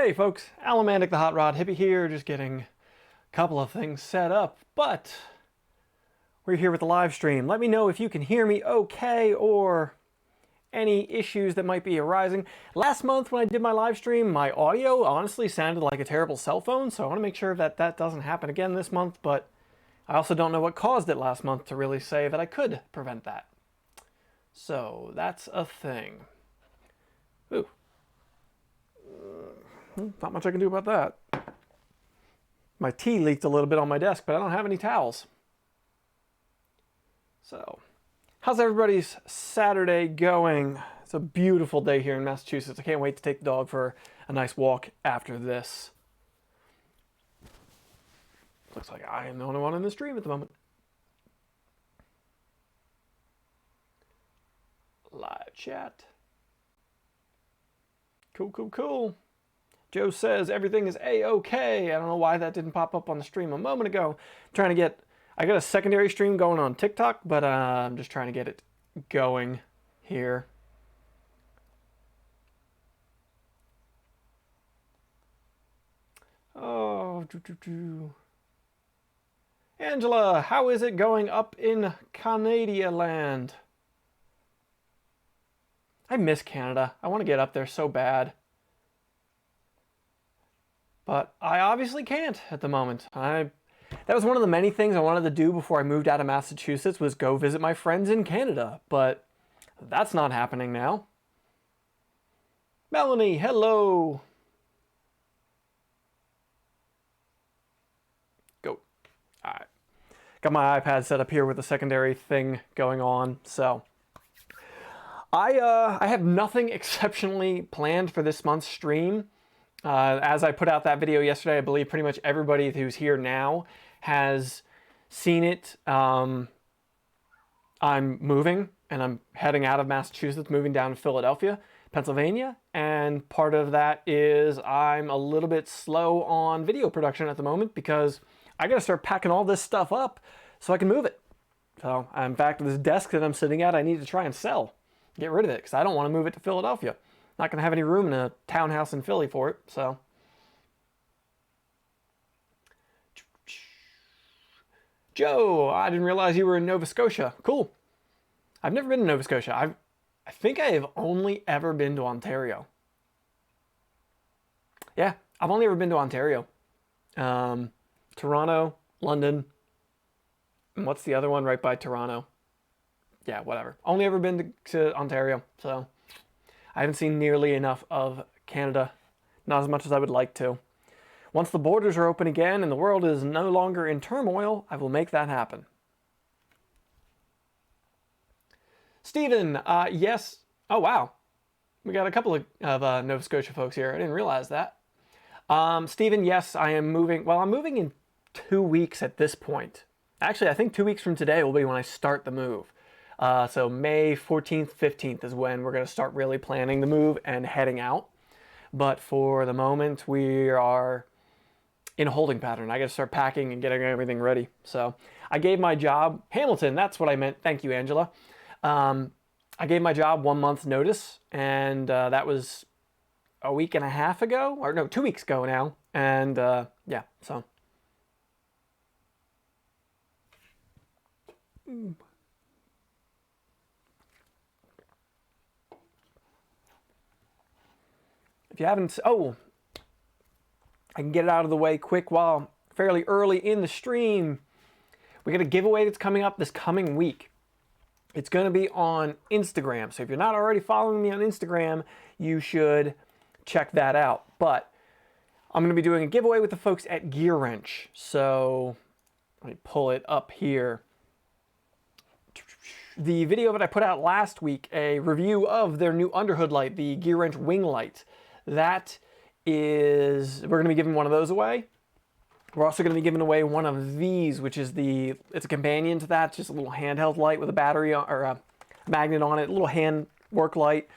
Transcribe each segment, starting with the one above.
Hey folks, Alamandic the Hot Rod Hippie here, just getting a couple of things set up, but we're here with the live stream. Let me know if you can hear me okay or any issues that might be arising. Last month when I did my live stream, my audio honestly sounded like a terrible cell phone, so I want to make sure that that doesn't happen again this month, but I also don't know what caused it last month to really say that I could prevent that. So that's a thing. Ooh. Not much I can do about that. My tea leaked a little bit on my desk, but I don't have any towels. So, how's everybody's Saturday going? It's a beautiful day here in Massachusetts. I can't wait to take the dog for a nice walk after this. Looks like I am the only one in the stream at the moment. Live chat. Cool, cool, cool. Joe says everything is A-OK. I don't know why that didn't pop up on the stream a moment ago. I got a secondary stream going on TikTok, but I'm just trying to get it going here. Oh, Angela, how is it going up in Canada land? I miss Canada. I want to get up there so bad. But I obviously can't at the moment. That was one of the many things I wanted to do before I moved out of Massachusetts, was go visit my friends in Canada. But that's not happening now. Melanie, hello. Go. All right. Got my iPad set up here with a secondary thing going on. So I have nothing exceptionally planned for this month's stream. As I put out that video yesterday, I believe pretty much everybody who's here now has seen it. I'm moving, and I'm heading out of Massachusetts, moving down to Philadelphia, Pennsylvania, and part of that is I'm a little bit slow on video production at the moment because I gotta start packing all this stuff up so I can move it. So I'm back to this desk that I'm sitting at. I need to try and sell, get rid of it, because I don't want to move it to Philadelphia. Not going to have any room in a townhouse in Philly for it, so. Joe, I didn't realize you were in Nova Scotia. Cool. I've never been to Nova Scotia. I think I have only ever been to Ontario. Yeah, I've only ever been to Ontario. Toronto, London, and what's the other one right by Toronto? Yeah, whatever. Only ever been to Ontario, so. I haven't seen nearly enough of Canada, not as much as I would like to. Once the borders are open again and the world is no longer in turmoil, I will make that happen. Stephen, yes. Oh, wow. We got a couple of Nova Scotia folks here. I didn't realize that. Stephen, yes, I am moving. Well, I'm moving in 2 weeks at this point. Actually, I think 2 weeks from today will be when I start the move. So May 14th, 15th is when we're going to start really planning the move and heading out. But for the moment, we are in a holding pattern. I got to start packing and getting everything ready. So I gave my job, Hamilton, that's what I meant. Thank you, Angela. I gave my job 1 month's notice, and that was a week and a half ago, or no, 2 weeks ago now. And yeah, so. If you haven't, oh, I can get it out of the way quick while fairly early in the stream. We got a giveaway that's coming up this coming week. It's going to be on Instagram. So if you're not already following me on Instagram, you should check that out. But I'm going to be doing a giveaway with the folks at Gear Wrench. So let me pull it up here. The video that I put out last week, a review of their new underhood light, the Gear Wrench Wing Light. That is, we're going to be giving one of those away. We're also going to be giving away one of these, which is it's a companion to that. It's just a little handheld light with a battery or a magnet on it, a little hand work light.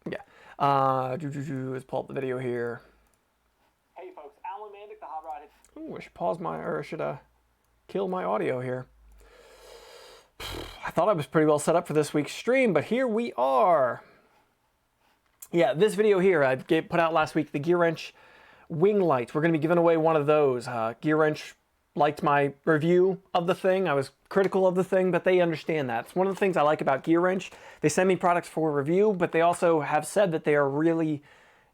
Yeah. Let's pull up the video here. Hey folks, Alamandic the Hot Rod. Ooh, I should pause or should I kill my audio here? I thought I was pretty well set up for this week's stream, but here we are. Yeah, this video here I put out last week, the Gear Wrench wing lights. We're going to be giving away one of those. Gear Wrench liked my review of the thing. I was critical of the thing, but they understand that. It's one of the things I like about Gear Wrench. They send me products for review, but they also have said that they are really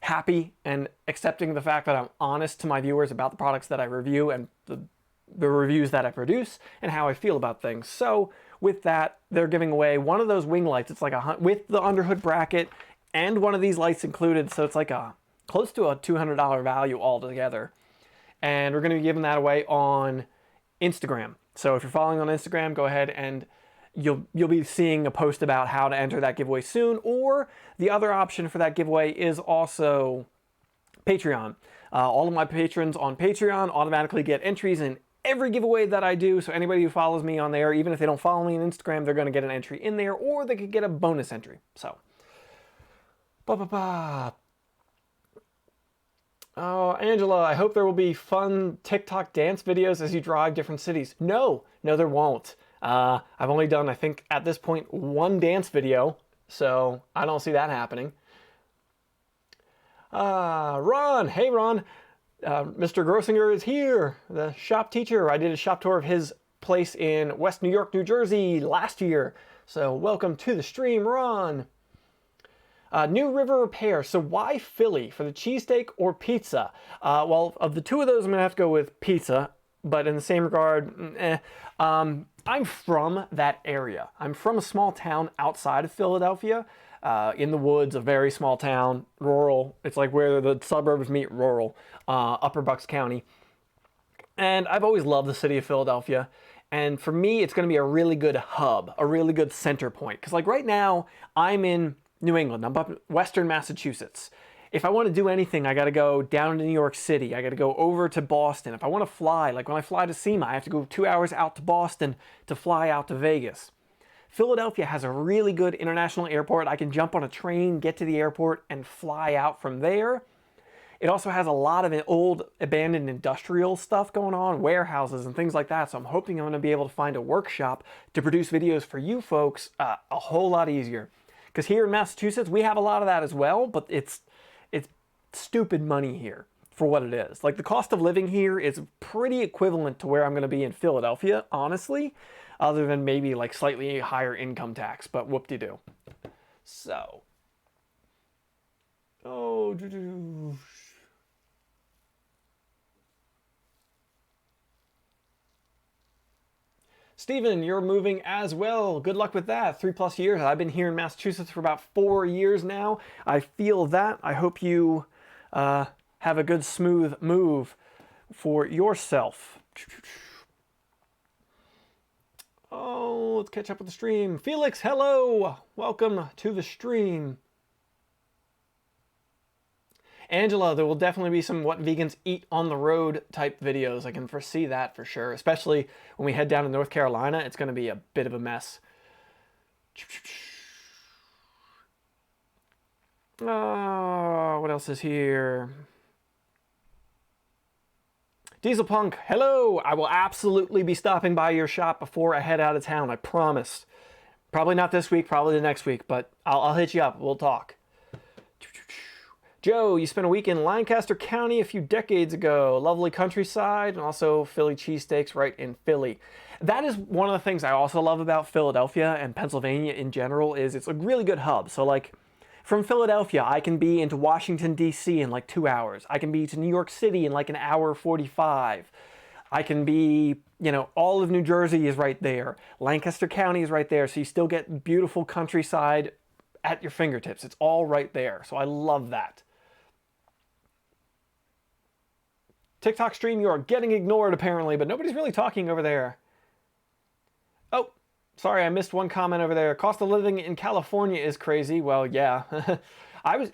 happy and accepting the fact that I'm honest to my viewers about the products that I review and the reviews that I produce and how I feel about things. So with that, they're giving away one of those wing lights. It's like with the underhood bracket and one of these lights included. So it's like close to a $200 value altogether. And we're going to be giving that away on Instagram. So if you're following on Instagram, go ahead and you'll be seeing a post about how to enter that giveaway soon. Or the other option for that giveaway is also Patreon. All of my patrons on Patreon automatically get entries in every giveaway that I do. So anybody who follows me on there, even if they don't follow me on Instagram, they're going to get an entry in there, or they could get a bonus entry. So, Oh, Angela, I hope there will be fun TikTok dance videos as you drive different cities. No, there won't. I've only done, I think, at this point, one dance video, so I don't see that happening. Ron, hey Ron, Mr. Grossinger is here, the shop teacher. I did a shop tour of his place in West New York, New Jersey last year. So welcome to the stream, Ron. New River Repair. So why Philly? For the cheesesteak or pizza? Well, of the two of those, I'm going to have to go with pizza. But in the same regard, I'm from that area. I'm from a small town outside of Philadelphia, in the woods, a very small town, rural. It's like where the suburbs meet rural, Upper Bucks County. And I've always loved the city of Philadelphia. And for me, it's going to be a really good hub, a really good center point. Because like right now, I'm in New England. I'm up in Western Massachusetts. If I want to do anything, I got to go down to New York City. I got to go over to Boston. If I want to fly, like when I fly to SEMA, I have to go 2 hours out to Boston to fly out to Vegas. Philadelphia has a really good international airport. I can jump on a train, get to the airport, and fly out from there. It also has a lot of old abandoned industrial stuff going on, warehouses and things like that. So I'm hoping I'm going to be able to find a workshop to produce videos for you folks a whole lot easier. Because here in Massachusetts, we have a lot of that as well, but it's stupid money here for what it is. Like the cost of living here is pretty equivalent to where I'm going to be in Philadelphia, honestly, other than maybe like slightly higher income tax, but whoop-de-doo. So, Steven, you're moving as well. Good luck with that. 3+ years. I've been here in Massachusetts for about 4 years now. I feel that. I hope you have a good, smooth move for yourself. Oh, let's catch up with the stream. Felix, hello. Welcome to the stream. Angela, there will definitely be some what vegans eat on the road type videos. I can foresee that for sure. Especially when we head down to North Carolina, it's going to be a bit of a mess. Oh, what else is here? Diesel Punk, hello. I will absolutely be stopping by your shop before I head out of town. I promise. Probably not this week, probably the next week, but I'll hit you up. We'll talk. Joe, you spent a week in Lancaster County a few decades ago. Lovely countryside and also Philly cheesesteaks right in Philly. That is one of the things I also love about Philadelphia and Pennsylvania in general is it's a really good hub. So like from Philadelphia, I can be into Washington, D.C. in like 2 hours. I can be to New York City in like 1:45. I can be, all of New Jersey is right there. Lancaster County is right there. So you still get beautiful countryside at your fingertips. It's all right there. So I love that. TikTok stream, you are getting ignored apparently, but nobody's really talking over there. Oh, sorry, I missed one comment over there. Cost of living in California is crazy. Well, yeah. I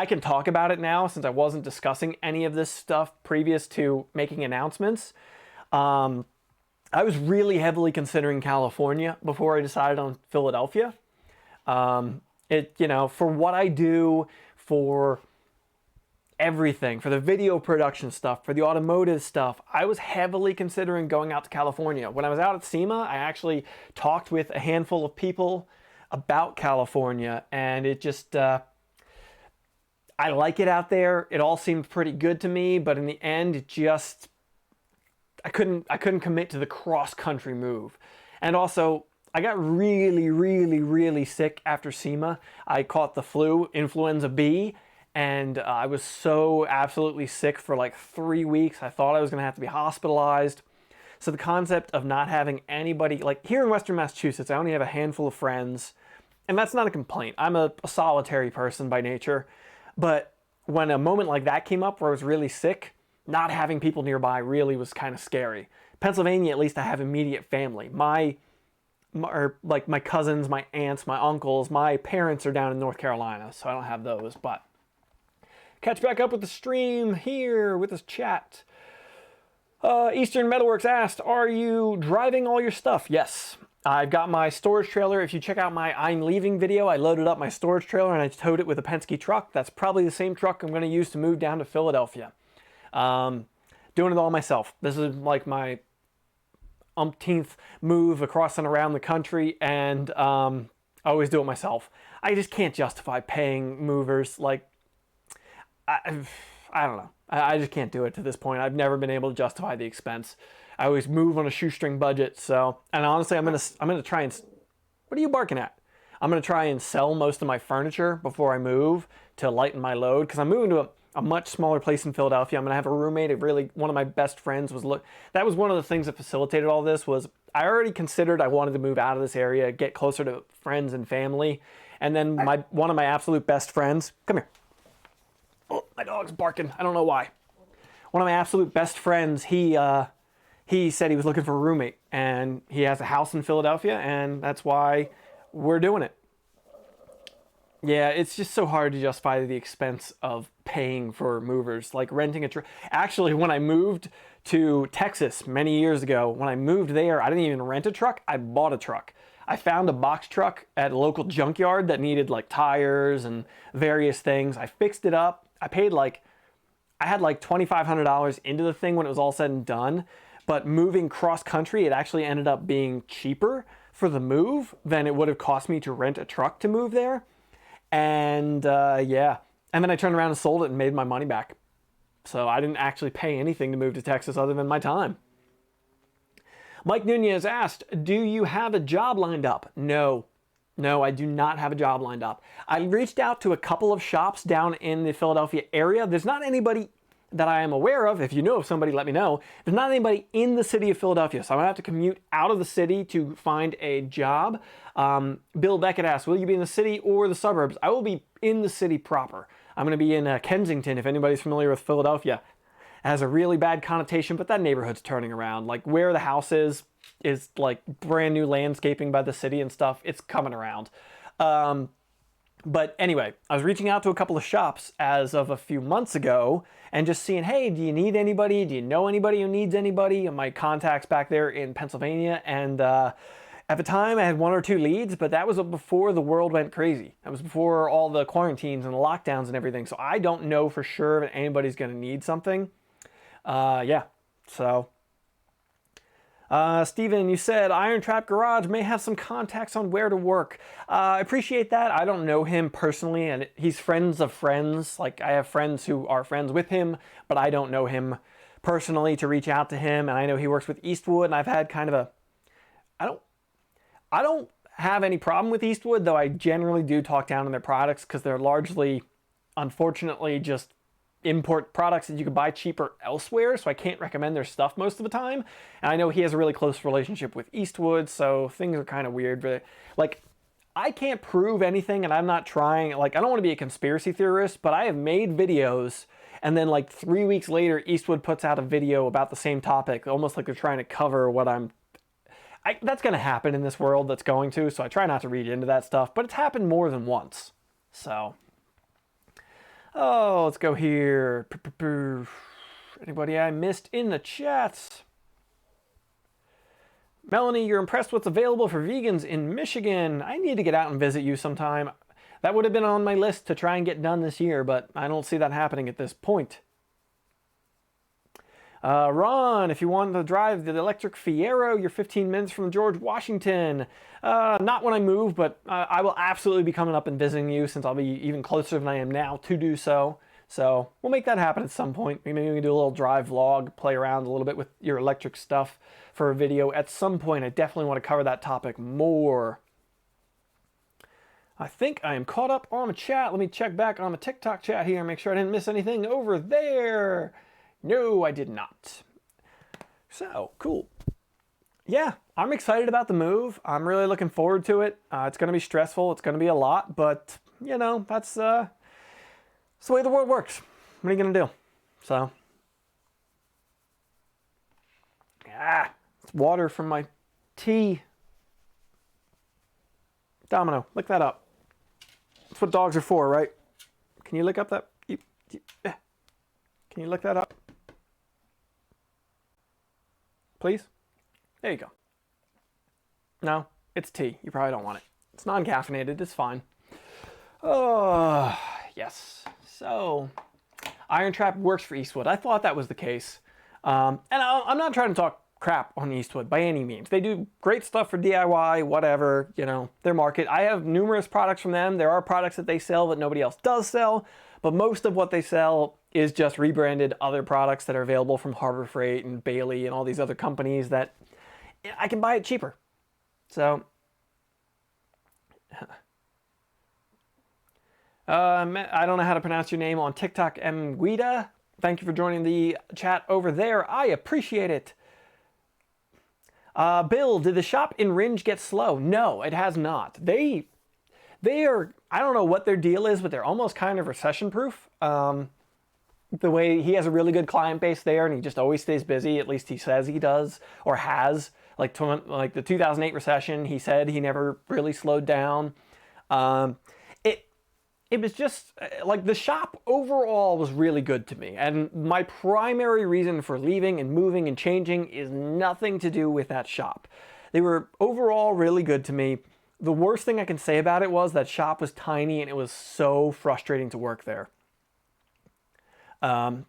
can talk about it now since I wasn't discussing any of this stuff previous to making announcements. I was really heavily considering California before I decided on Philadelphia. For what I do, for everything, for the video production stuff, for the automotive stuff, I was heavily considering going out to California. When I was out at SEMA, I actually talked with a handful of people about California, and it just, I like it out there. It all seemed pretty good to me, but in the end, it just, I couldn't commit to the cross-country move. And also, I got really sick after SEMA. I caught the flu, influenza B, and I was so absolutely sick for like 3 weeks. I thought I was gonna have to be hospitalized. So the concept of not having anybody, like here in Western Massachusetts, I only have a handful of friends, and that's not a complaint. I'm a solitary person by nature, but when a moment like that came up where I was really sick, not having people nearby really was kind of scary. Pennsylvania, at least I have immediate family. My cousins, my aunts, my uncles, my parents are down in North Carolina, so I don't have those, but catch back up with the stream here with this chat. Eastern Metalworks asked, are you driving all your stuff? Yes. I've got my storage trailer. If you check out my I'm leaving video, I loaded up my storage trailer and I towed it with a Penske truck. That's probably the same truck I'm going to use to move down to Philadelphia. Doing it all myself. This is like my umpteenth move across and around the country, and I always do it myself. I just can't justify paying movers. Like, I don't know. I just can't do it to this point. I've never been able to justify the expense. I always move on a shoestring budget. So, and honestly, I'm gonna try and. What are you barking at? I'm gonna try and sell most of my furniture before I move to lighten my load, because I'm moving to a much smaller place in Philadelphia. I'm gonna have a roommate. One of my best friends was that was one of the things that facilitated all this. Was I already considered I wanted to move out of this area, get closer to friends and family, and then one of my absolute best friends. Come here. Oh, my dog's barking. I don't know why. One of my absolute best friends, he said he was looking for a roommate, and he has a house in Philadelphia, and that's why we're doing it. Yeah, it's just so hard to justify the expense of paying for movers, like renting a truck. Actually, when I moved to Texas many years ago, when I moved there, I didn't even rent a truck, I bought a truck. I found a box truck at a local junkyard that needed like tires and various things. I fixed it up. I had like $2,500 into the thing when it was all said and done. But moving cross country, it actually ended up being cheaper for the move than it would have cost me to rent a truck to move there. And yeah, and then I turned around and sold it and made my money back. So I didn't actually pay anything to move to Texas other than my time. Mike Nunez asked, do you have a job lined up? No, I do not have a job lined up. I reached out to a couple of shops down in the Philadelphia area. There's not anybody that I am aware of. If you know of somebody, let me know. There's not anybody in the city of Philadelphia, so I'm gonna have to commute out of the city to find a job. Bill Beckett asked, will you be in the city or the suburbs? I will be in the city proper. I'm gonna be in Kensington, if anybody's familiar with Philadelphia. It has a really bad connotation, but that neighborhood's turning around. Like where the house is like brand new landscaping by the city and stuff. It's coming around. But anyway, I was reaching out to a couple of shops as of a few months ago and just seeing, hey, do you need anybody? Do you know anybody who needs anybody? And my contacts back there in Pennsylvania. And at the time, I had 1 or 2 leads, but that was before the world went crazy. That was before all the quarantines and the lockdowns and everything. So I don't know for sure if anybody's going to need something. Yeah, so... Steven, you said Iron Trap Garage may have some contacts on where to work. I appreciate that. I don't know him personally, and he's friends of friends. Like, I have friends who are friends with him, but I don't know him personally to reach out to him. And I know he works with Eastwood, and I've had kind of a... I don't have any problem with Eastwood, though I generally do talk down on their products because they're largely, unfortunately, just import products that you could buy cheaper elsewhere, so I can't recommend their stuff most of the time. And I know he has a really close relationship with Eastwood, so things are kind of weird. But like, I can't prove anything, and I'm not trying. Like, I don't want to be a conspiracy theorist, but I have made videos, and then like 3 weeks later, Eastwood puts out a video about the same topic, almost like they're trying to cover what that's going to happen in this world. That's going to, so I try not to read into that stuff. But it's happened more than once, so. Oh, let's go here. Anybody I missed in the chats? Melanie, you're impressed what's available for vegans in Michigan. I need to get out and visit you sometime. That would have been on my list to try and get done this year, but I don't see that happening at this point. Ron, if you want to drive the electric Fiero, you're 15 minutes from George Washington. Not when I move, but I will absolutely be coming up and visiting you, since I'll be even closer than I am now to do so. So we'll make that happen at some point. Maybe we can do a little drive vlog, play around a little bit with your electric stuff for a video at some point. I definitely want to cover that topic more. I think I am caught up on the chat. Let me check back on the TikTok chat here and make sure I didn't miss anything over there. No, I did not. So, cool. Yeah, I'm excited about the move. I'm really looking forward to it. It's going to be stressful. It's going to be a lot, but, you know, that's the way the world works. What are you going to do? So, it's water from my tea. Domino, lick that up. That's what dogs are for, right? Can you lick up that? Can you lick that up? Please? There you go. No, it's tea. You probably don't want it. It's non-caffeinated. It's fine. Oh, yes. So, Iron Trap works for Eastwood. I thought that was the case. And I'm not trying to talk crap on Eastwood by any means. They do great stuff for DIY, whatever, you know, their market. I have numerous products from them. There are products that they sell that nobody else does sell, but most of what they sell is just rebranded other products that are available from Harbor Freight and Bailey and all these other companies that I can buy it cheaper. So, I don't know how to pronounce your name on TikTok, Mguida. Thank you for joining the chat over there. I appreciate it. Bill, did the shop in Ringe get slow? No, it has not. They are, I don't know what their deal is, but they're almost kind of recession proof. The way he has a really good client base there, and he just always stays busy. At least he says he does, or has. Like the 2008 recession, he said he never really slowed down. It was just, like, the shop overall was really good to me. And my primary reason for leaving and moving and changing is nothing to do with that shop. They were overall really good to me. The worst thing I can say about it was that shop was tiny and it was so frustrating to work there.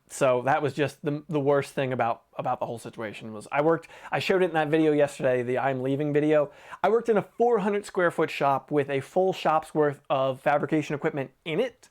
So that was just the worst thing about the whole situation. Was I showed it in that video yesterday, the I'm leaving video. I worked in a 400 square foot shop with a full shop's worth of fabrication equipment in it.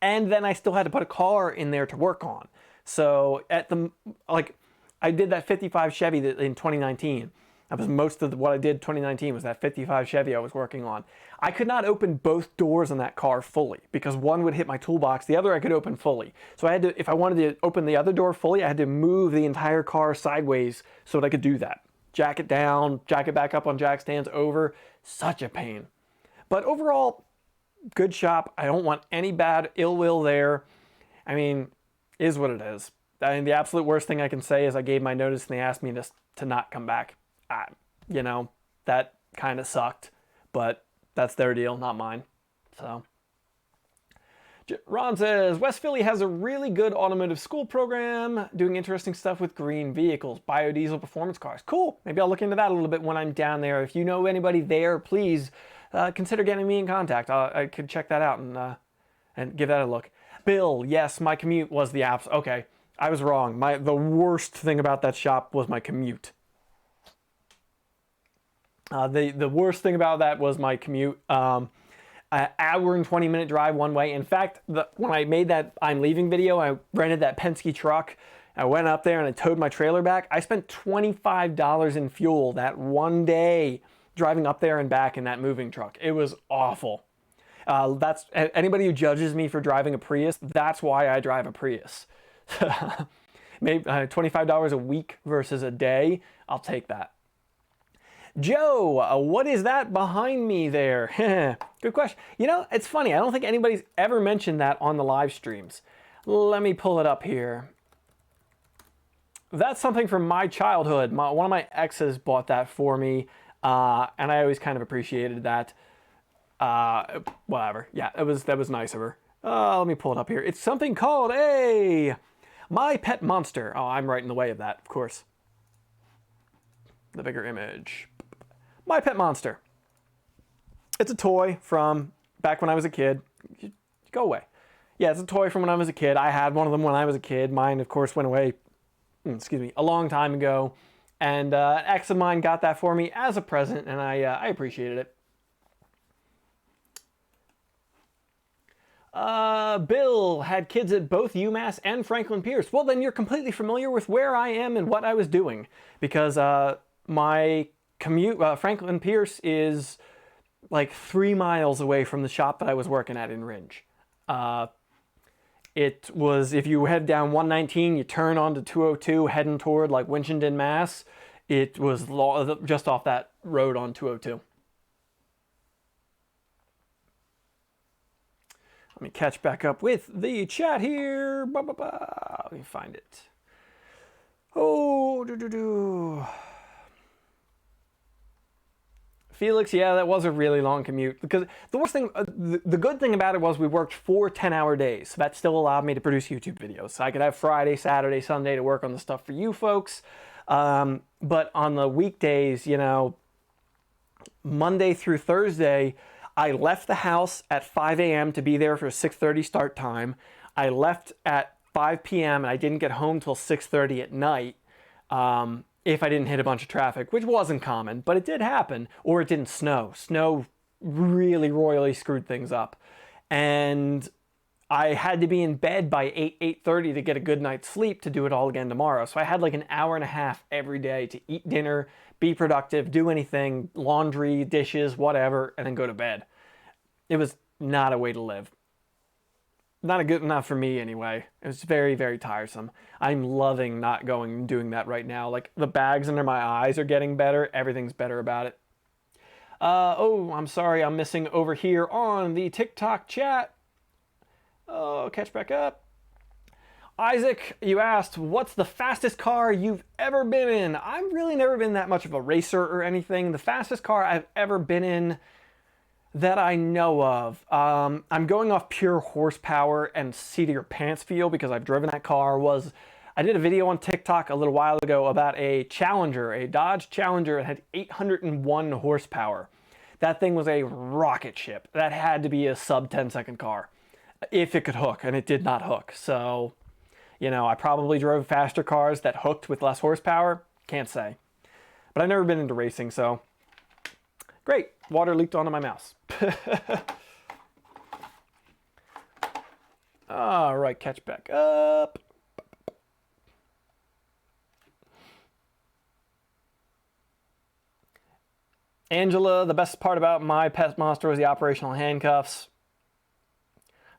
And then I still had to put a car in there to work on. So I did that 55 Chevy in 2019. That was most of what I did 2019 was that 55 Chevy I was working on. I could not open both doors on that car fully because one would hit my toolbox, the other I could open fully. So I had to, if I wanted to open the other door fully, I had to move the entire car sideways so that I could do that. Jack it down, jack it back up on jack stands over. Such a pain. But overall, good shop. I don't want any bad ill will there. I mean, is what it is. I mean, the absolute worst thing I can say is I gave my notice and they asked me to not come back. You know, that kind of sucked, but that's their deal, not mine. So, Ron says, West Philly has a really good automotive school program doing interesting stuff with green vehicles, biodiesel performance cars. Cool. Maybe I'll look into that a little bit when I'm down there. If you know anybody there, please consider getting me in contact. I could check that out and give that a look. Bill, yes, my commute was the apps. Okay, I was wrong. The worst thing about that shop was my commute. The worst thing about that was my commute. An hour and 20-minute drive one way. In fact, when I made that I'm leaving video, I rented that Penske truck. I went up there and I towed my trailer back. I spent $25 in fuel that one day driving up there and back in that moving truck. It was awful. That's anybody who judges me for driving a Prius, that's why I drive a Prius. Maybe $25 a week versus a day, I'll take that. Joe, what is that behind me there? Good question. You know, it's funny. I don't think anybody's ever mentioned that on the live streams. Let me pull it up here. That's something from my childhood. One of my exes bought that for me, and I always kind of appreciated that. Whatever. Yeah, that was nice of her. Let me pull it up here. It's something called a My Pet Monster. Oh, I'm right in the way of that, of course. The bigger image. My Pet Monster. It's a toy from back when I was a kid. Go away. Yeah, it's a toy from when I was a kid. I had one of them when I was a kid. Mine, of course, went away excuse me, a long time ago. And an ex of mine got that for me as a present, and I appreciated it. Bill had kids at both UMass and Franklin Pierce. Well, then you're completely familiar with where I am and what I was doing, because my commute, Franklin Pierce is like 3 miles away from the shop that I was working at in Ringe. It was, if you head down 119, you turn onto 202 heading toward like Winchendon, Mass. It was just off that road on 202. Let me catch back up with the chat here. Let me find it. Oh, Felix, yeah, that was a really long commute. Because the worst thing, the good thing about it was we worked 4 10-hour days. So that still allowed me to produce YouTube videos. So I could have Friday, Saturday, Sunday to work on the stuff for you folks. But on the weekdays, you know, Monday through Thursday, I left the house at 5 a.m. to be there for a 6:30 start time. I left at 5 p.m. and I didn't get home till 6:30 at night if I didn't hit a bunch of traffic, which wasn't common, but it did happen, or it didn't snow. Snow really royally screwed things up. And I had to be in bed by 8:30 to get a good night's sleep to do it all again tomorrow. So I had like an hour and a half every day to eat dinner, be productive, do anything, laundry, dishes, whatever, and then go to bed. It was not a way to live. Not for me anyway. It was very, very tiresome. I'm loving not going and doing that right now. Like the bags under my eyes are getting better. Everything's better about it. Oh, I'm sorry. I'm missing over here on the TikTok chat. Oh, catch back up. Isaac, you asked, what's the fastest car you've ever been in? I've really never been that much of a racer or anything. The fastest car I've ever been in that I know of, I'm going off pure horsepower and seat of your pants feel because I've driven that car, I did a video on TikTok a little while ago about a Challenger, a Dodge Challenger that had 801 horsepower. That thing was a rocket ship. That had to be a sub 10-second car if it could hook, and it did not hook. So, you know, I probably drove faster cars that hooked with less horsepower. Can't say. But I've never been into racing, so great. Water leaked onto my mouse. All right, catch back up. Angela, the best part about my pet monster was the operational handcuffs.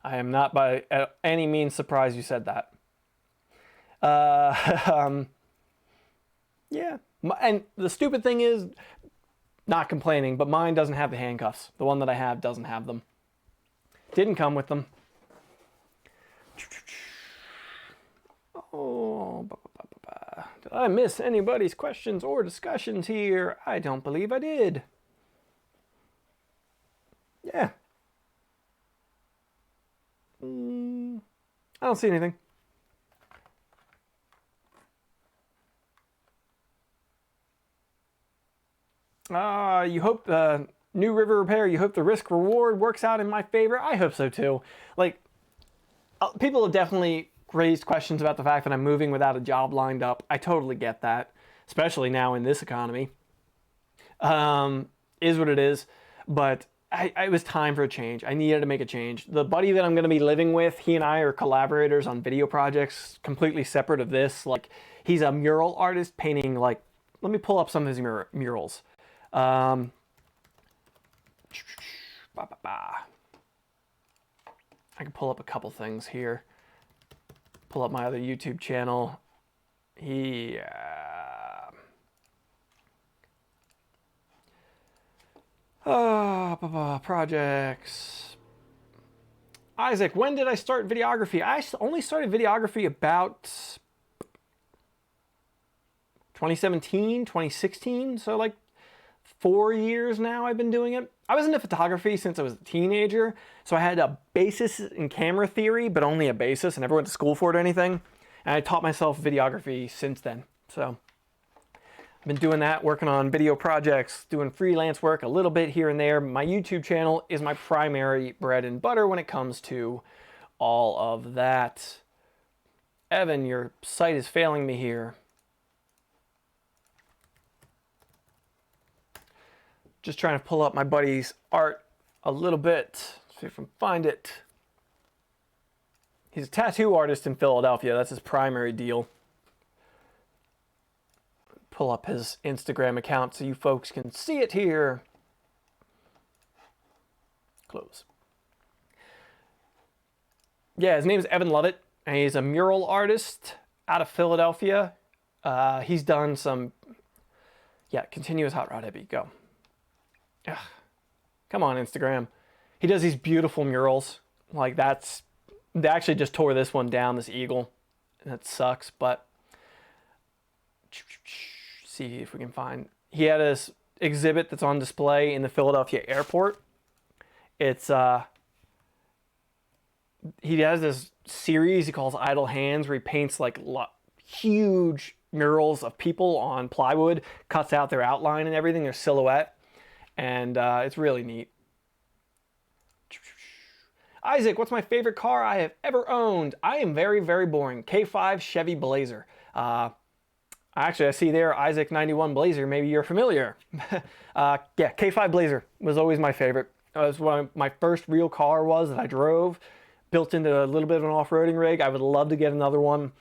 I am not by any means surprised you said that. Yeah. And the stupid thing is, not complaining, but mine doesn't have the handcuffs. The one that I have doesn't have them. Didn't come with them. Oh, did I miss anybody's questions or discussions here? I don't believe I did. Yeah. I don't see anything. You hope new river repair, you hope the risk reward works out in my favor. I hope so too. Like, people have definitely raised questions about the fact that I'm moving without a job lined up. I totally get that, especially now in this economy. Is what it is. But it was time for a change. I needed to make a change. The buddy that I'm going to be living with, he and I are collaborators on video projects completely separate of this. Like, he's a mural artist painting, like, let me pull up some of his murals. I can pull up a couple things here. Pull up my other YouTube channel. Projects. Isaac, when did I start videography? I only started videography about 2017, 2016. So like 4 years now I've been doing it. I was into photography since I was a teenager, so I had a basis in camera theory, but only a basis. I never went to school for it or anything. And I taught myself videography since then. So I've been doing that, working on video projects, doing freelance work a little bit here and there. My YouTube channel is my primary bread and butter when it comes to all of that. Evan, your site is failing me here. Just trying to pull up my buddy's art a little bit. See if I can find it. He's a tattoo artist in Philadelphia. That's his primary deal. Pull up his Instagram account so you folks can see it here. Close. Yeah, his name is Evan Lovett, and he's a mural artist out of Philadelphia. He's done some, yeah, continuous HotRodHippie, go. Ugh. Come on, Instagram. He does these beautiful murals. Like they actually just tore this one down, this eagle. And that sucks, but see if we can find. He had this exhibit that's on display in the Philadelphia airport. It's he has this series he calls Idle Hands, where he paints like huge murals of people on plywood, cuts out their outline and everything, their silhouette, and it's really neat. Isaac, what's my favorite car I have ever owned? I am very, very boring. K5 Chevy Blazer. Actually, I see there Isaac 91 Blazer. Maybe you're familiar. Yeah, K5 Blazer was always my favorite. It was what my first real car was that I drove. Built into a little bit of an off-roading rig. I would love to get another one.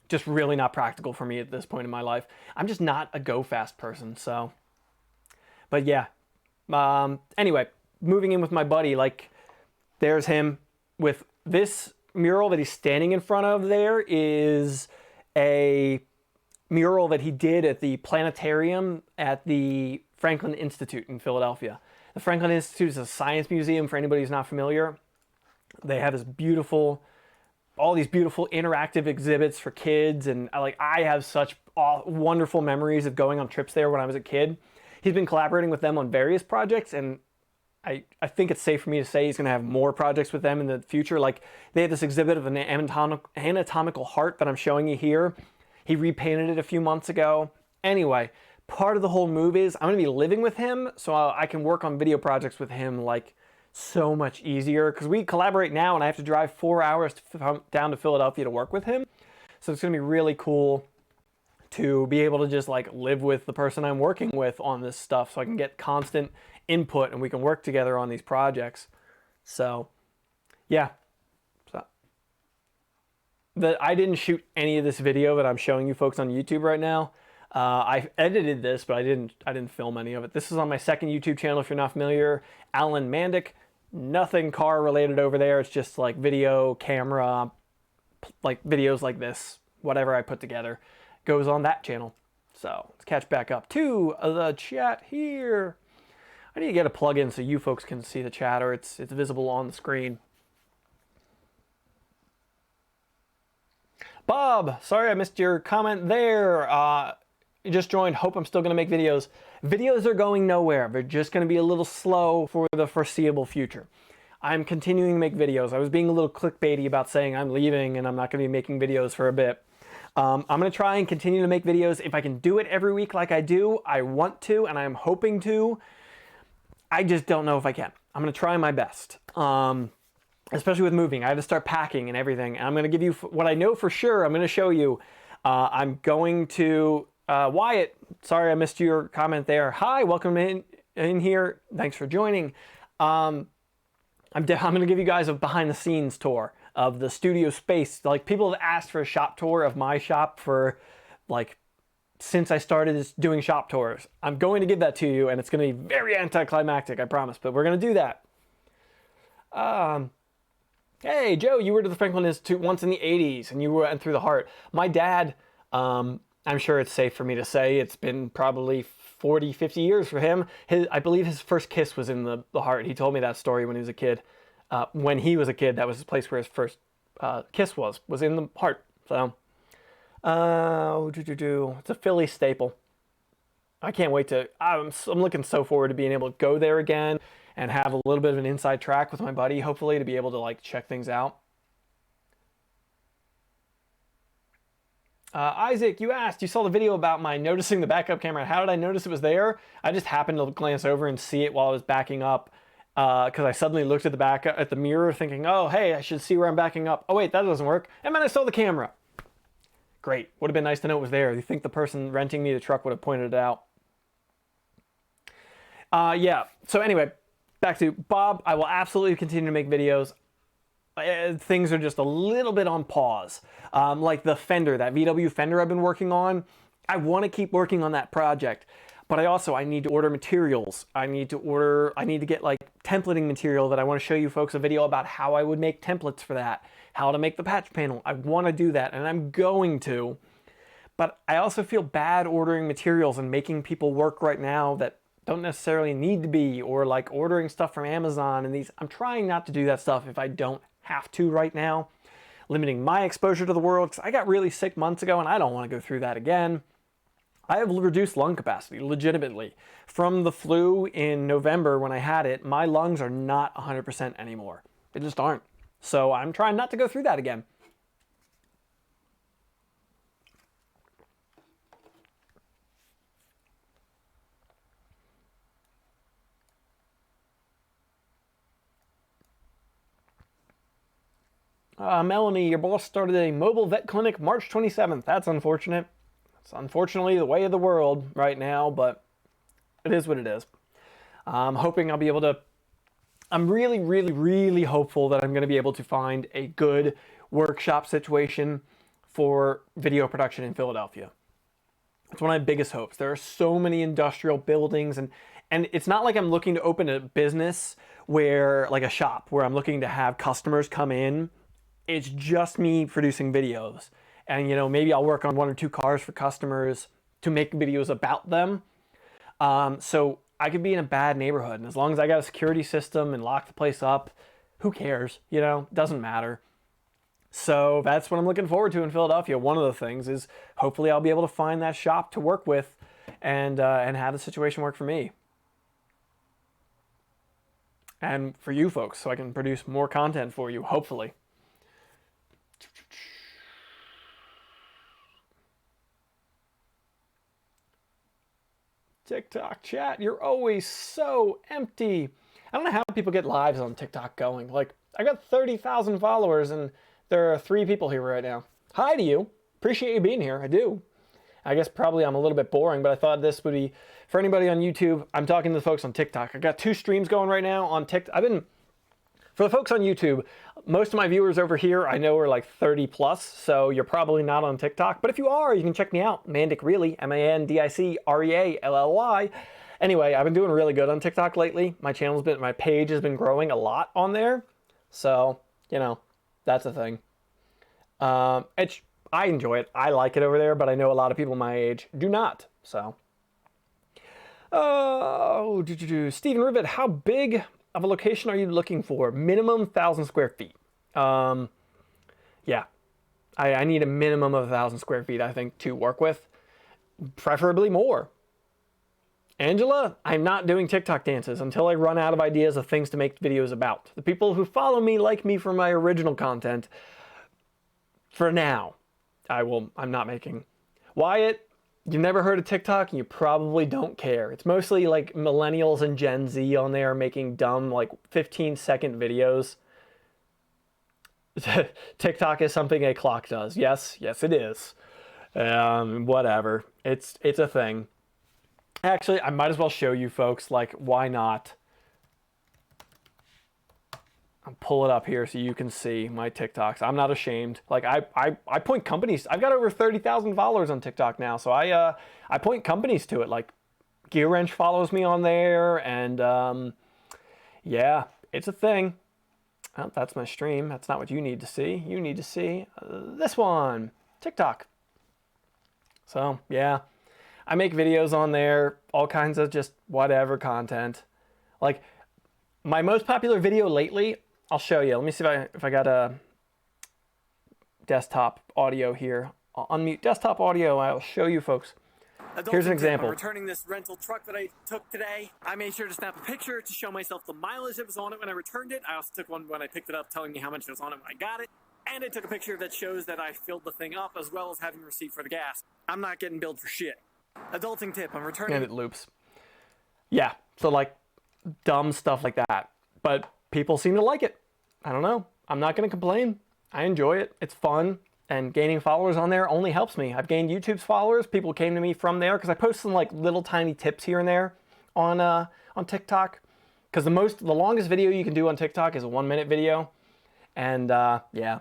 Just really not practical for me at this point in my life. I'm just not a go-fast person, so. But yeah. Anyway, moving in with my buddy, like, there's him with this mural that he's standing in front of. There is a mural that he did at the planetarium at the Franklin Institute in Philadelphia. The Franklin Institute is a science museum for anybody who's not familiar. They have this beautiful, all these beautiful interactive exhibits for kids, and I have such wonderful memories of going on trips there when I was a kid. He's been collaborating with them on various projects, and I think it's safe for me to say he's going to have more projects with them in the future. Like, they have this exhibit of an anatomical heart that I'm showing you here. He repainted it a few months ago. Anyway, part of the whole move is I'm going to be living with him, so I can work on video projects with him like so much easier, because we collaborate now and I have to drive 4 hours down to Philadelphia to work with him. So it's going to be really cool to be able to just like live with the person I'm working with on this stuff, so I can get constant input and we can work together on these projects. So yeah, I didn't shoot any of this video that I'm showing you folks on YouTube right now. I edited this, but I didn't film any of it. This is on my second YouTube channel, if you're not familiar, Alan Mandic. Nothing car related over there. It's just like video, camera, like videos like this, whatever I put together goes on that channel. So let's catch back up to the chat here. I need to get a plug-in so you folks can see the chat, or it's visible on the screen. Bob, sorry I missed your comment there. You just joined. Hope I'm still going to make videos. Videos are going nowhere. They're just going to be a little slow for the foreseeable future. I'm continuing to make videos. I was being a little clickbaity about saying I'm leaving and I'm not going to be making videos for a bit. I'm going to try and continue to make videos. If I can do it every week like I do, I want to, and I'm hoping to. I just don't know if I can. I'm going to try my best. Especially with moving. I had to start packing and everything. And I'm going to give you what I know for sure. I'm going to show you. I'm going to... Wyatt, sorry I missed your comment there. Hi, welcome in here. Thanks for joining. I'm going to give you guys a behind the scenes tour of the studio space. Like, people have asked for a shop tour of my shop for like since I started doing shop tours. I'm going to give that to you, and it's going to be very anticlimactic, I promise, but we're going to do that. Hey, Joe, you were to the Franklin Institute once in the 80s, and you went through the heart. My dad, I'm sure it's safe for me to say, it's been probably 40, 50 years for him. I believe his first kiss was in the heart. He told me that story when he was a kid. When he was a kid, that was the place where his first kiss was in the heart. So, it's a Philly staple. I can't wait to, I'm looking so forward to being able to go there again and have a little bit of an inside track with my buddy, hopefully, to be able to like check things out. Isaac, you asked, you saw the video about my noticing the backup camera. How did I notice it was there? I just happened to glance over and see it while I was backing up, because I suddenly looked at the mirror thinking, oh, hey, I should see where I'm backing up. Oh, wait, that doesn't work. And then I saw the camera. Great. Would have been nice to know it was there. You think the person renting me the truck would have pointed it out. Yeah. So anyway, back to Bob. I will absolutely continue to make videos. Things are just a little bit on pause. Like the fender, that VW fender I've been working on. I want to keep working on that project, but I need to order materials. I need to get like templating material that I want to show you folks a video about how I would make templates for that, how to make the patch panel. I want to do that, and I'm going to, but I also feel bad ordering materials and making people work right now that don't necessarily need to be, or like ordering stuff from Amazon and these. I'm trying not to do that stuff if I don't have to right now, limiting my exposure to the world, because I got really sick months ago and I don't want to go through that again. I have reduced lung capacity, legitimately. From the flu in November when I had it, my lungs are not 100% anymore. They just aren't. So I'm trying not to go through that again. Melanie, your boss started a mobile vet clinic March 27th. That's unfortunate. It's unfortunately the way of the world right now, but it is what it is. I'm hoping I'll be able to, I'm really, really, really hopeful that I'm going to be able to find a good workshop situation for video production in Philadelphia. It's one of my biggest hopes. There are so many industrial buildings, and it's not like I'm looking to open a business where, like a shop, where I'm looking to have customers come in. It's just me producing videos. And, you know, maybe I'll work on 1 or 2 cars for customers to make videos about them. So I could be in a bad neighborhood, and as long as I got a security system and lock the place up, who cares? You know, doesn't matter. So that's what I'm looking forward to in Philadelphia. One of the things is hopefully I'll be able to find that shop to work with and have the situation work for me. And for you folks, so I can produce more content for you, hopefully. TikTok chat, you're always so empty. I don't know how people get lives on TikTok going. Like, I got 30,000 followers and there are 3 people here right now. Hi to you. Appreciate you being here. I do. I guess probably I'm a little bit boring, but I thought this would be, for anybody on YouTube, I'm talking to the folks on TikTok. I got 2 streams going right now on TikTok. For the folks on YouTube, most of my viewers over here I know are like 30 plus, so you're probably not on TikTok. But if you are, you can check me out, Mandic Really, MANDICREALLY. Anyway, I've been doing really good on TikTok lately. My page has been growing a lot on there. So, you know, that's a thing. I enjoy it. I like it over there, but I know a lot of people my age do not. So, Stephen Rivet, how big of a location are you looking for? Minimum 1,000 square feet. Yeah, I need a minimum of 1,000 square feet, I think, to work with. Preferably more. Angela, I'm not doing TikTok dances until I run out of ideas of things to make videos about. The people who follow me like me for my original content. For now, I'm not making. Wyatt, you've never heard of TikTok and you probably don't care. It's mostly like millennials and Gen Z on there making dumb like 15-second videos. TikTok is something a clock does. Yes, it is. Whatever. It's a thing. Actually, I might as well show you folks, like, why not? I'll pull it up here so you can see my TikToks. I'm not ashamed. Like, I point companies. I've got over 30,000 followers on TikTok now, so I point companies to it. Like, Gear Wrench follows me on there, and yeah, it's a thing. Oh, that's my stream. That's not what you need to see. You need to see this one, TikTok. So, yeah. I make videos on there, all kinds of just whatever content. Like, my most popular video lately, I'll show you. Let me see if I got a desktop audio here. I'll unmute desktop audio. I'll show you folks. Here's an example. I'm returning this rental truck that I took today. I made sure to snap a picture to show myself the mileage that was on it when I returned it. I also took one when I picked it up telling me how much was on it when I got it. And I took a picture that shows that I filled the thing up as well as having a receipt for the gas. I'm not getting billed for shit. Adulting tip, I'm returning. And it loops. Yeah, so like dumb stuff like that. But people seem to like it. I don't know. I'm not going to complain. I enjoy it. It's fun. and gaining followers on there only helps me. I've gained YouTube's followers. People came to me from there because I post some like little tiny tips here and there on TikTok. Because the longest video you can do on TikTok is a 1-minute video, and yeah.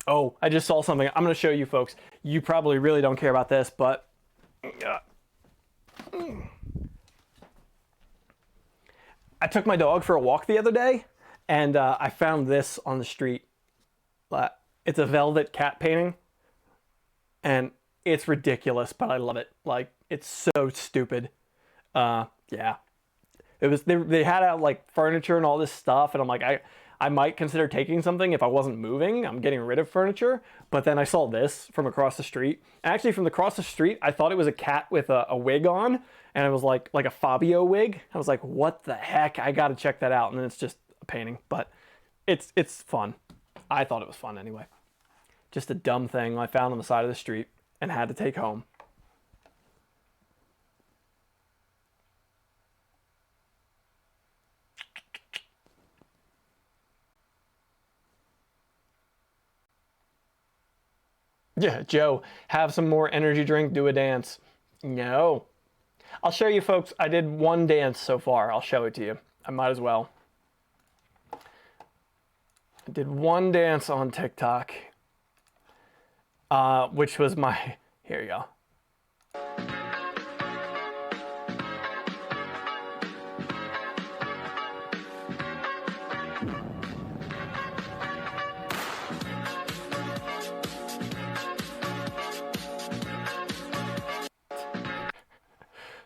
Oh, I just saw something. I'm going to show you folks. You probably really don't care about this, but I took my dog for a walk the other day, and I found this on the street. It's a velvet cat painting, and it's ridiculous, but I love it. Like, it's so stupid. Yeah. It was, they had out like furniture and all this stuff, and I'm like, I might consider taking something if I wasn't moving. I'm getting rid of furniture. But then I saw this from across the street. Actually, from across the street, I thought it was a cat with a wig on, and it was like a Fabio wig. I was like, what the heck? I got to check that out. And then it's just a painting, but it's fun. I thought it was fun anyway. Just a dumb thing I found on the side of the street and had to take home. Yeah, Joe, have some more energy drink, do a dance. No. I'll show you folks, I did one dance so far. I'll show it to you. I might as well. I did one dance on TikTok, which was my, here you go.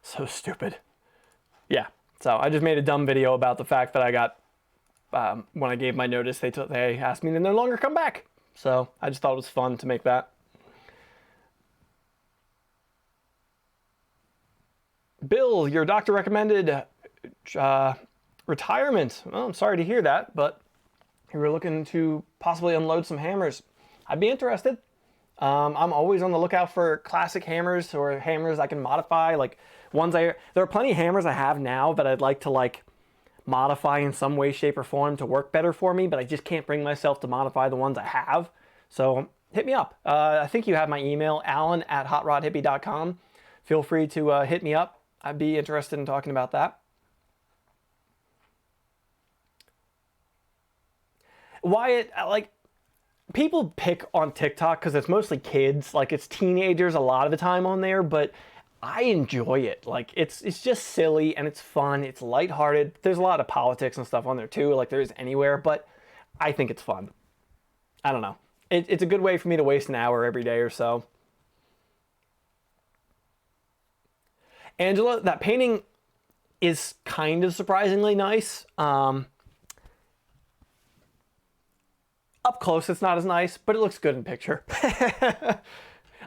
So stupid. Yeah, so I just made a dumb video about the fact that I got, when I gave my notice, they asked me to no longer come back. So I just thought it was fun to make that. Bill, your doctor recommended retirement. Well, I'm sorry to hear that, but you were looking to possibly unload some hammers. I'd be interested. I'm always on the lookout for classic hammers or hammers I can modify, like there are plenty of hammers I have now that I'd like to like modify in some way, shape, or form to work better for me, but I just can't bring myself to modify the ones I have. So hit me up. I think you have my email, alan@HotRodHippie.com. Feel free to hit me up. I'd be interested in talking about that. Wyatt, like, people pick on TikTok because it's mostly kids, like it's teenagers a lot of the time on there, but I enjoy it. Like it's just silly and it's fun. It's lighthearted. There's a lot of politics and stuff on there too, like there is anywhere, but I think it's fun. I don't know. It's a good way for me to waste an hour every day or so. Angela, that painting is kind of surprisingly nice. Up close, it's not as nice, but it looks good in picture.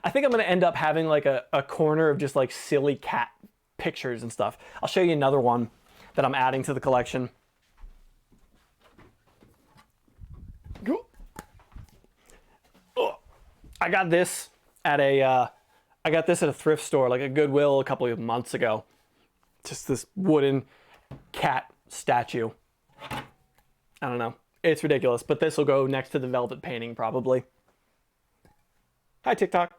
I think I'm going to end up having like a corner of just like silly cat pictures and stuff. I'll show you another one that I'm adding to the collection. I got this at a thrift store, like a Goodwill, a couple of months ago. Just this wooden cat statue. I don't know. It's ridiculous, but this will go next to the velvet painting probably. Hi, TikTok.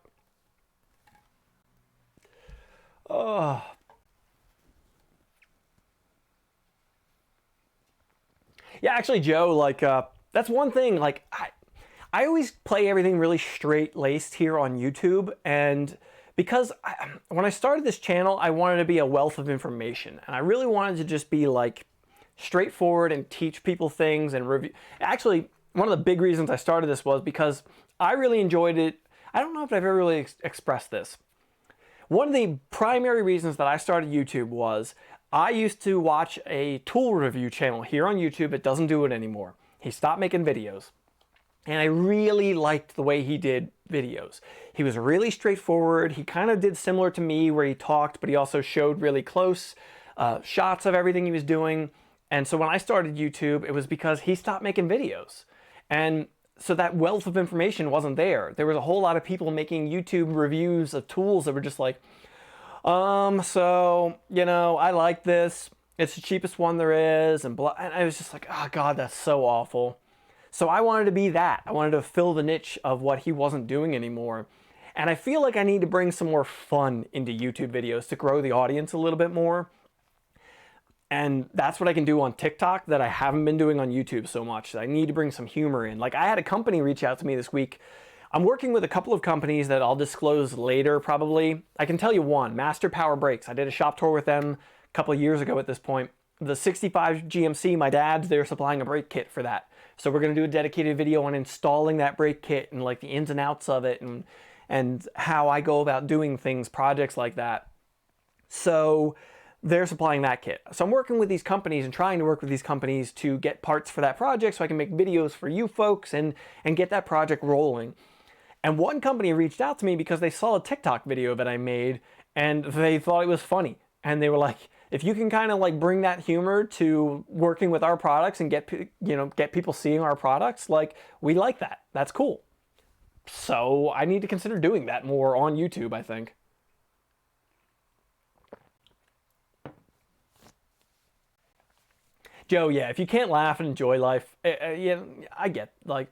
Oh. Yeah, actually, Joe, like, that's one thing, like, I always play everything really straight-laced here on YouTube, and because when I started this channel, I wanted to be a wealth of information, and I really wanted to just be, like, straightforward and teach people things and review. Actually, one of the big reasons I started this was because I really enjoyed it. I don't know if I've ever really expressed this. One of the primary reasons that I started YouTube was I used to watch a tool review channel here on YouTube. It doesn't do it anymore. He stopped making videos. And I really liked the way he did videos. He was really straightforward. He kind of did similar to me where he talked, but he also showed really close shots of everything he was doing. And so when I started YouTube, it was because he stopped making videos. And so that wealth of information wasn't there. There was a whole lot of people making YouTube reviews of tools that were just like, so, you know, I like this. It's the cheapest one there is, and blah. And I was just like, oh God, that's so awful. So I wanted to be that. I wanted to fill the niche of what he wasn't doing anymore. And I feel like I need to bring some more fun into YouTube videos to grow the audience a little bit more. And that's what I can do on TikTok that I haven't been doing on YouTube so much. I need to bring some humor in. Like, I had a company reach out to me this week. I'm working with a couple of companies that I'll disclose later probably. I can tell you one, Master Power Brakes. I did a shop tour with them a couple of years ago at this point. The 65 GMC, my dad's, they're supplying a brake kit for that. So we're gonna do a dedicated video on installing that brake kit and like the ins and outs of it and how I go about doing things, projects like that. So they're supplying that kit. So I'm working with these companies and trying to work with these companies to get parts for that project so I can make videos for you folks and get that project rolling. And one company reached out to me because they saw a TikTok video that I made and they thought it was funny. And they were like, if you can kind of like bring that humor to working with our products and get people seeing our products, like, we like that. That's cool. So I need to consider doing that more on YouTube, I think. Joe, yeah, if you can't laugh and enjoy life, yeah, I get, like,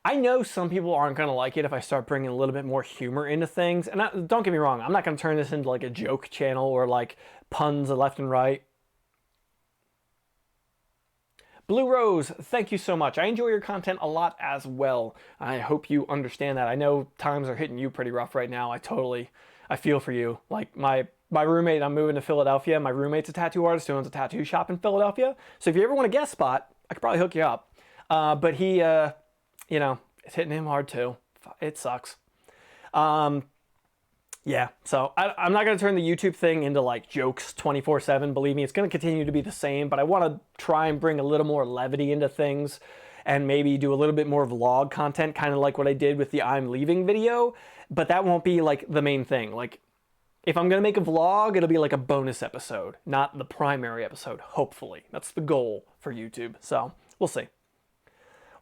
I know some people aren't going to like it if I start bringing a little bit more humor into things. And don't get me wrong, I'm not going to turn this into like a joke channel or like puns left and right. Blue Rose, thank you so much. I enjoy your content a lot as well. I hope you understand that. I know times are hitting you pretty rough right now. I feel for you. Like my roommate, I'm moving to Philadelphia. My roommate's a tattoo artist who owns a tattoo shop in Philadelphia. So if you ever want a guest spot, I could probably hook you up. But he, you know, it's hitting him hard too. It sucks. Yeah, so I'm not going to turn the YouTube thing into like jokes 24/7. Believe me, it's going to continue to be the same, but I want to try and bring a little more levity into things and maybe do a little bit more vlog content, kind of like what I did with the I'm leaving video, but that won't be like the main thing. Like, if I'm going to make a vlog, it'll be like a bonus episode, not the primary episode, hopefully. That's the goal for YouTube, so we'll see.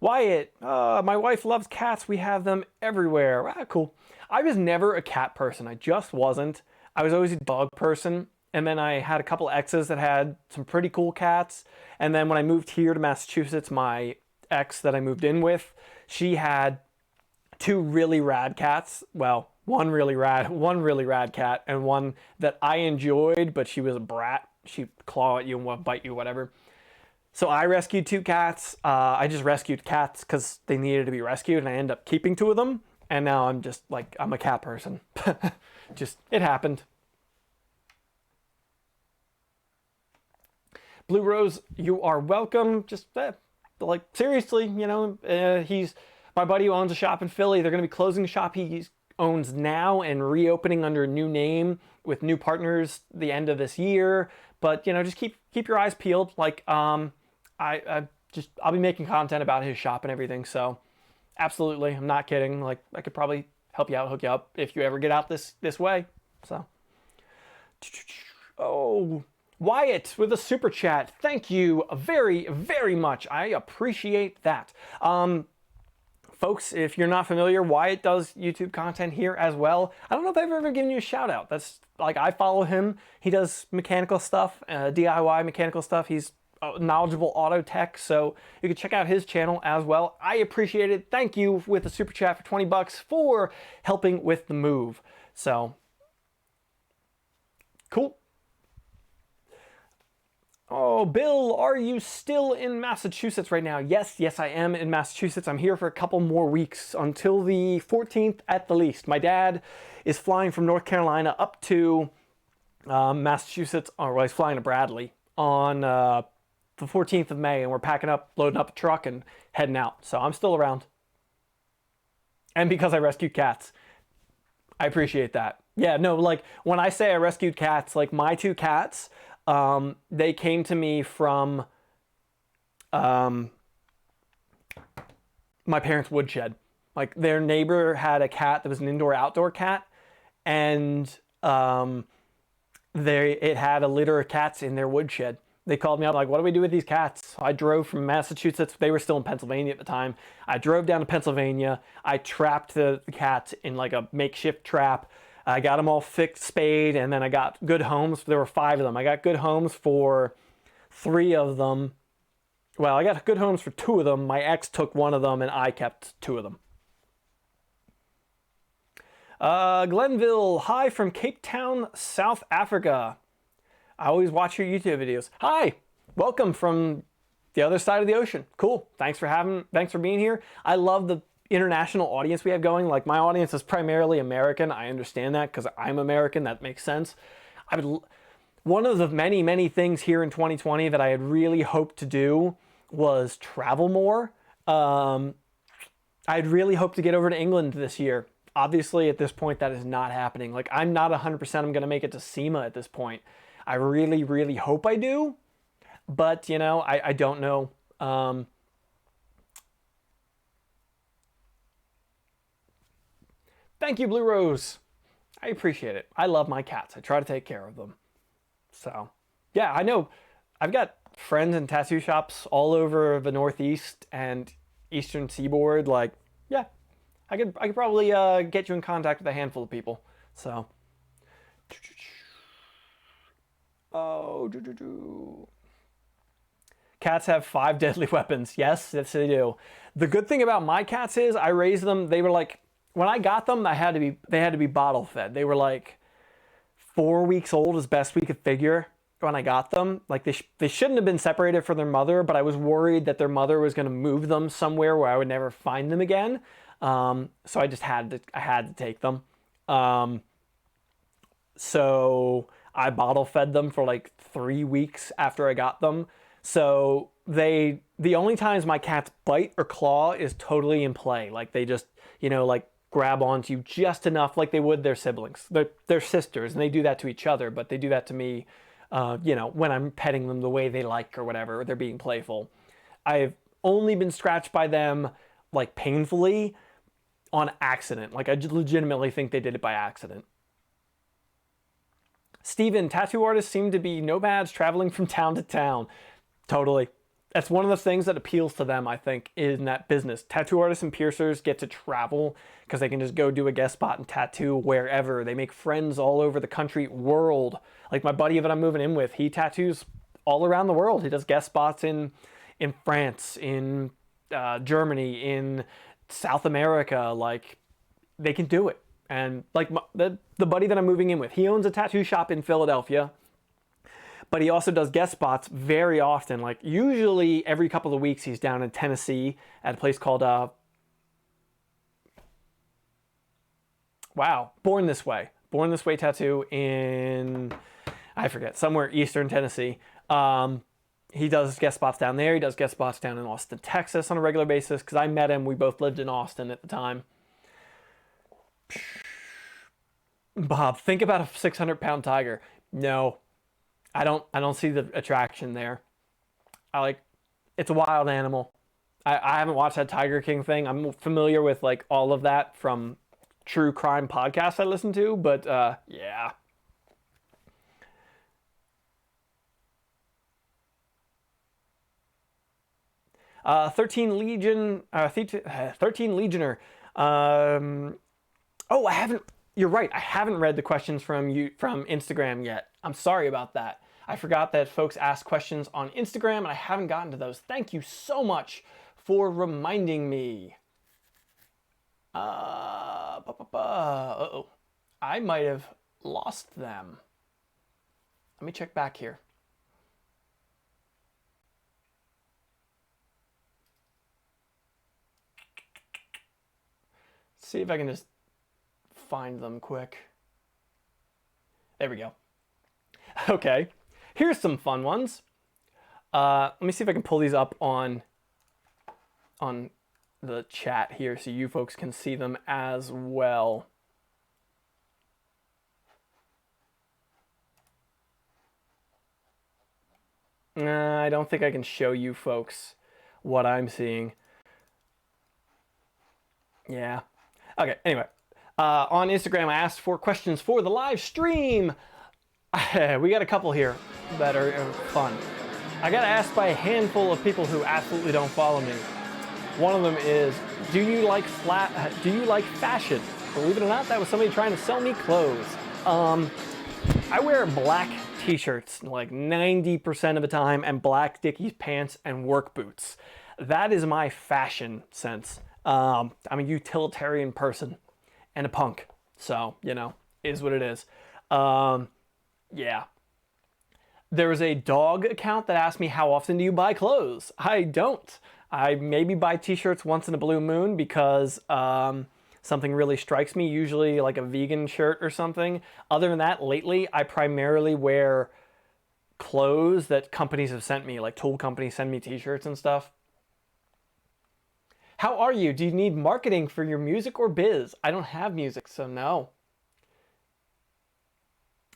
Wyatt, my wife loves cats. We have them everywhere. Ah, cool. I was never a cat person. I just wasn't. I was always a dog person. And then I had a couple exes that had some pretty cool cats. And then when I moved here to Massachusetts, my ex that I moved in with, she had two really rad cats. Well, one really rad cat, and one that I enjoyed, but she was a brat. She'd claw at you and bite you, whatever. So I rescued two cats. I just rescued cats because they needed to be rescued, and I ended up keeping two of them. And now I'm just like, I'm a cat person. Just, it happened. Blue Rose, you are welcome. Just, like, seriously, you know, he's my buddy who owns a shop in Philly. They're going to be closing the shop he owns now and reopening under a new name with new partners the end of this year. But, you know, just keep your eyes peeled. Like, I'll be making content about his shop and everything. So absolutely, I'm not kidding. Like, I could probably help you out, hook you up if you ever get out this way. So, oh, Wyatt with a super chat. Thank you very, very much. I appreciate that. Folks, if you're not familiar, Wyatt does YouTube content here as well. I don't know if I've ever given you a shout out. That's like, I follow him. He does mechanical stuff, DIY mechanical stuff. He's knowledgeable auto tech, so you can check out his channel as well. I appreciate it. Thank you with the super chat for 20 bucks for helping with the move. So cool. Oh, Bill, are you still in Massachusetts right now? Yes, I am in Massachusetts. I'm here for a couple more weeks until the 14th at the least. My dad is flying from North Carolina up to Massachusetts, or well, he's flying to Bradley on the 14th of May, and we're packing up, loading up a truck, and heading out. So I'm still around. And because I rescued cats. I appreciate that. Yeah, no, like, when I say I rescued cats, like, my two cats, they came to me from my parents' woodshed. Like, their neighbor had a cat that was an indoor-outdoor cat, and it had a litter of cats in their woodshed. They called me up like, what do we do with these cats? So I drove from Massachusetts. They were still in Pennsylvania at the time. I drove down to Pennsylvania. I trapped the cats in like a makeshift trap. I got them all fixed, spayed, and then I got good homes. There were 5 of them. I got good homes for 3 of them, well, I got good homes for 2 of them. My ex took 1 of them, and I kept 2 of them. Glenville, hi from Cape Town, South Africa. I always watch your YouTube videos. Hi, welcome from the other side of the ocean. Cool. Thanks for being here. I love the international audience we have going. Like, my audience is primarily American. I understand that because I'm American. That makes sense. One of the many, many things here in 2020 that I had really hoped to do was travel more. I'd really hoped to get over to England this year. Obviously, at this point, that is not happening. Like, I'm not 100% I'm going to make it to SEMA at this point. I really, really hope I do. But, you know, I don't know. Thank you, Blue Rose. I appreciate it. I love my cats. I try to take care of them. So, yeah, I know. I've got friends in tattoo shops all over the Northeast and Eastern Seaboard. Like, yeah, I could probably get you in contact with a handful of people. So, cats have 5 deadly weapons. Yes, they do. The good thing about my cats is I raised them. They were like, when I got them, they had to be bottle fed. They were like 4 weeks old as best we could figure when I got them. Like, they shouldn't have been separated from their mother, but I was worried that their mother was going to move them somewhere where I would never find them again. So I just had to take them. So I bottle fed them for like 3 weeks after I got them. So the only times my cats bite or claw is totally in play. Like, they just, you know, like, grab onto you just enough, like they would their siblings. They're sisters, and they do that to each other, but they do that to me, you know, when I'm petting them the way they like or whatever, or they're being playful. I've only been scratched by them, like, painfully on accident. Like, I legitimately think they did it by accident. Steven, tattoo artists seem to be nomads traveling from town to town. Totally. That's one of the things that appeals to them, I think, in that business. Tattoo artists and piercers get to travel because they can just go do a guest spot and tattoo wherever. They make friends all over the country, world. Like, my buddy that I'm moving in with, he tattoos all around the world. He does guest spots in France, in Germany, in South America. Like, they can do it. And like the buddy that I'm moving in with, he owns a tattoo shop in Philadelphia. But he also does guest spots very often. Like, usually every couple of weeks, he's down in Tennessee at a place called, Born This Way. Born This Way Tattoo in, I forget, somewhere eastern Tennessee. He does guest spots down there. He does guest spots down in Austin, Texas on a regular basis. Because I met him. We both lived in Austin at the time. Bob, think about a 600-pound tiger. No. I don't see the attraction there. It's a wild animal. I haven't watched that Tiger King thing. I'm familiar with like all of that from true crime podcasts I listen to, but yeah. 13 Legioner. Oh, I haven't. You're right. I haven't read the questions from Instagram yet. I'm sorry about that. I forgot that folks ask questions on Instagram, and I haven't gotten to those. Thank you so much for reminding me. Uh-oh. I might have lost them. Let me check back here. See if I can just find them quick. There we go. Okay, here's some fun ones. Let me see if I can pull these up on the chat here so you folks can see them as well. I don't think I can show you folks what I'm seeing. Yeah. Okay, anyway. On Instagram, I asked for questions for the live stream. We got a couple here that are fun. I got asked by a handful of people who absolutely don't follow me. One of them is, do you like fashion? Believe it or not, that was somebody trying to sell me clothes. I wear black t-shirts like 90% of the time, and black Dickies pants and work boots. That is my fashion sense. I'm a utilitarian person and a punk, so, you know, is what it is. Yeah. There was a dog account that asked me, how often do you buy clothes? I don't. I maybe buy t-shirts once in a blue moon because something really strikes me, usually like a vegan shirt or something. Other than that, lately, I primarily wear clothes that companies have sent me, like tool companies send me t-shirts and stuff. How are you? Do you need marketing for your music or biz? I don't have music, so no.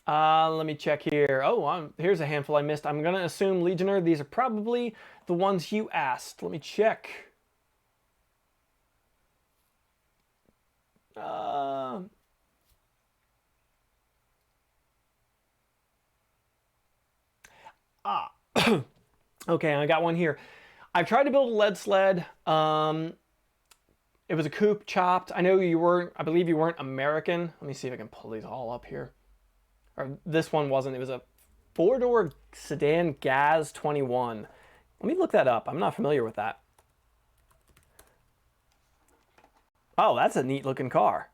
Let me check here. Oh, here's a handful I missed. I'm going to assume, Legionnaire, these are probably the ones you asked. Let me check. Okay, I got one here. I've tried to build a lead sled. It was a coupe chopped. I know you weren't, I believe you weren't American. Let me see if I can pull these all up here. Or this one wasn't. It was a four-door sedan Gaz 21. Let me look that up. I'm not familiar with that. Oh, that's a neat looking car.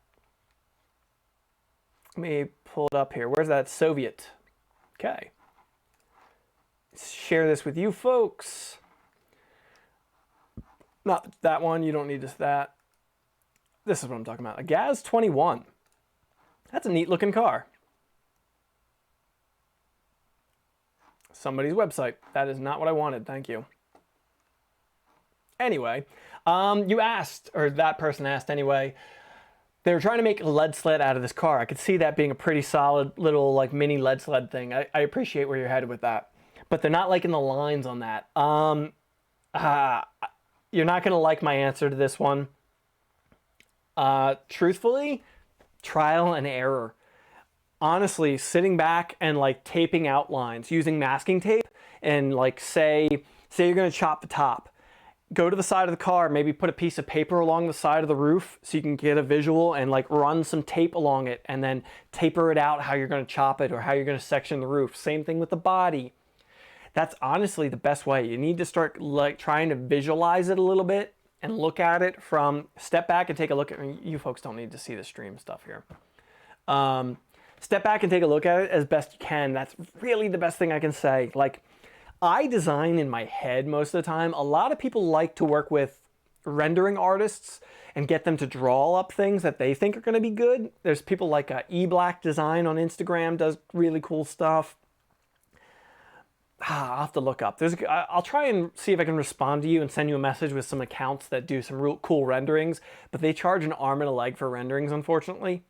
Let me pull it up here. Where's that Soviet? Okay. Share this with you folks. Not that one. You don't need just that. This is what I'm talking about. A Gaz 21. That's a neat looking car. Somebody's website. That is not what I wanted. Thank you. Anyway, you asked, or that person asked anyway, they were trying to make a lead sled out of this car. I could see that being a pretty solid little like mini lead sled thing. I appreciate where you're headed with that. But they're not liking the lines on that. You're not going to like my answer to this one. Truthfully, trial and error. Honestly, sitting back and like taping outlines using masking tape, and like say you're going to chop the top. Go to the side of the car, maybe put a piece of paper along the side of the roof so you can get a visual, and like run some tape along it and then taper it out how you're going to chop it or how you're going to section the roof. Same thing with the body. That's honestly the best way. You need to start like trying to visualize it a little bit and look at it from, step back and take a look at, I mean, you folks don't need to see the stream stuff here. Step back and take a look at it as best you can. That's really the best thing I can say. Like, I design in my head most of the time. A lot of people like to work with rendering artists and get them to draw up things that they think are going to be good. There's people like eBlack Design on Instagram does really cool stuff. I'll have to look up. I'll try and see if I can respond to you and send you a message with some accounts that do some real cool renderings, but they charge an arm and a leg for renderings, unfortunately.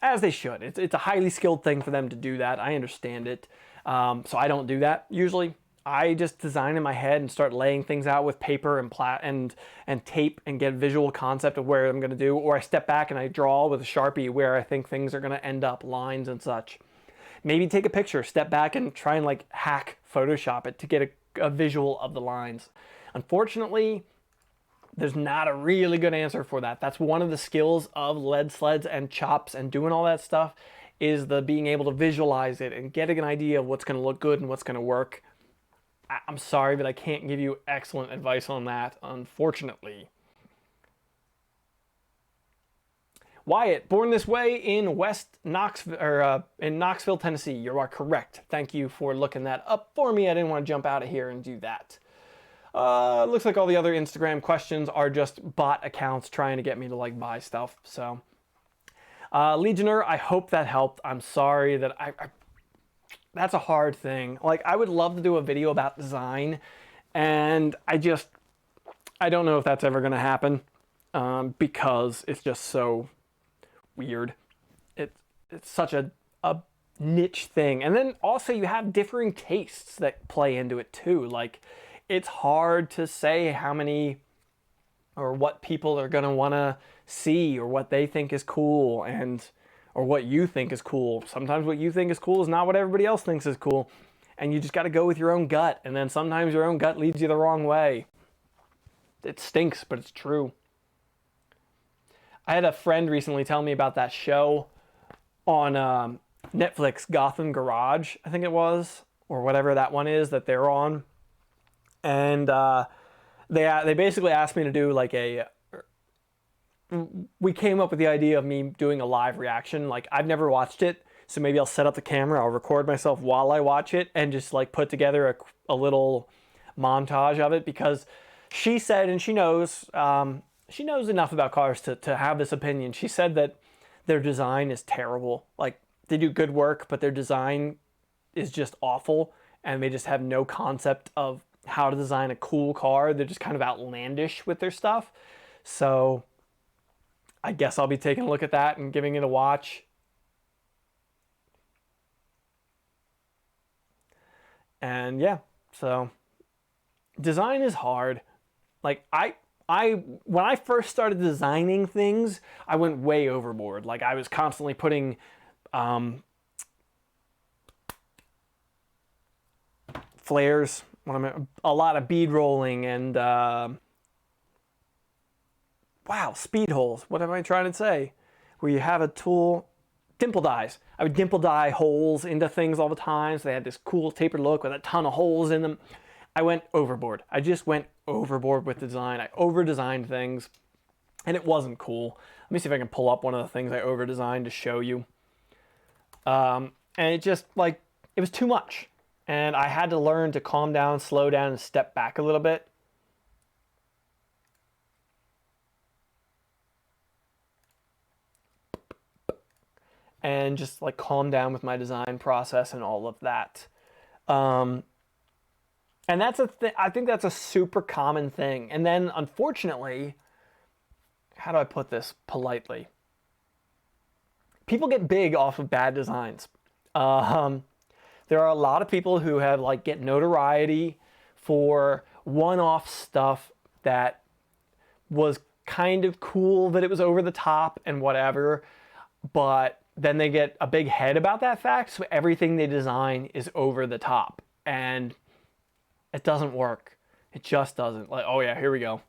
As they should. It's a highly skilled thing for them to do that. I understand it. So I don't do that usually. I just design in my head and start laying things out with paper and tape and get a visual concept of where I'm going to do, or I step back and I draw with a Sharpie where I think things are going to end up, lines and such. Maybe take a picture, step back and try and like hack Photoshop it to get a visual of the lines. Unfortunately, there's not a really good answer for that. That's one of the skills of lead sleds and chops and doing all that stuff, is the being able to visualize it and getting an idea of what's going to look good and what's going to work. I'm sorry, but I can't give you excellent advice on that, unfortunately. Wyatt, born this way in in Knoxville, Tennessee. You are correct. Thank you for looking that up for me. I didn't want to jump out of here and do that. Looks like all the other Instagram questions are just bot accounts trying to get me to like buy stuff. So, Legionnaire, I hope that helped. I'm sorry that that's a hard thing. Like, I would love to do a video about design, and I don't know if that's ever going to happen, because it's just so weird. It's such a niche thing. And then also you have differing tastes that play into it too. Like, it's hard to say how many or what people are going to want to see or what they think is cool or what you think is cool. Sometimes what you think is cool is not what everybody else thinks is cool. And you just got to go with your own gut. And then sometimes your own gut leads you the wrong way. It stinks, but it's true. I had a friend recently tell me about that show on Netflix Gotham Garage, I think it was, or whatever that one is that they're on. And they basically asked me to do like we came up with the idea of me doing a live reaction. Like, I've never watched it, so maybe I'll set up the camera, I'll record myself while I watch it, and just like put together a little montage of it, because she said, and she knows enough about cars to have this opinion. She said that their design is terrible. Like, they do good work, but their design is just awful, and they just have no concept of how to design a cool car. They're just kind of outlandish with their stuff. So I guess I'll be taking a look at that and giving it a watch. And yeah, so design is hard. Like, when I first started designing things, I went way overboard. Like, I was constantly putting flares, a lot of bead rolling, and wow, speed holes. What am I trying to say? Where you have a tool, dimple dyes. I would dimple dye holes into things all the time, so they had this cool tapered look with a ton of holes in them. I went overboard. I just went overboard with design. I over-designed things, and it wasn't cool. Let me see if I can pull up one of the things I over-designed to show you. And it just, like, it was too much. And I had to learn to calm down, slow down, and step back a little bit. And just like calm down with my design process and all of that. And that's I think that's a super common thing. And then, unfortunately, how do I put this politely? People get big off of bad designs. There are a lot of people who have like get notoriety for one-off stuff that was kind of cool, that it was over the top and whatever, but then they get a big head about that fact, so everything they design is over the top, and it doesn't work. It just doesn't. Like, oh yeah, here we go.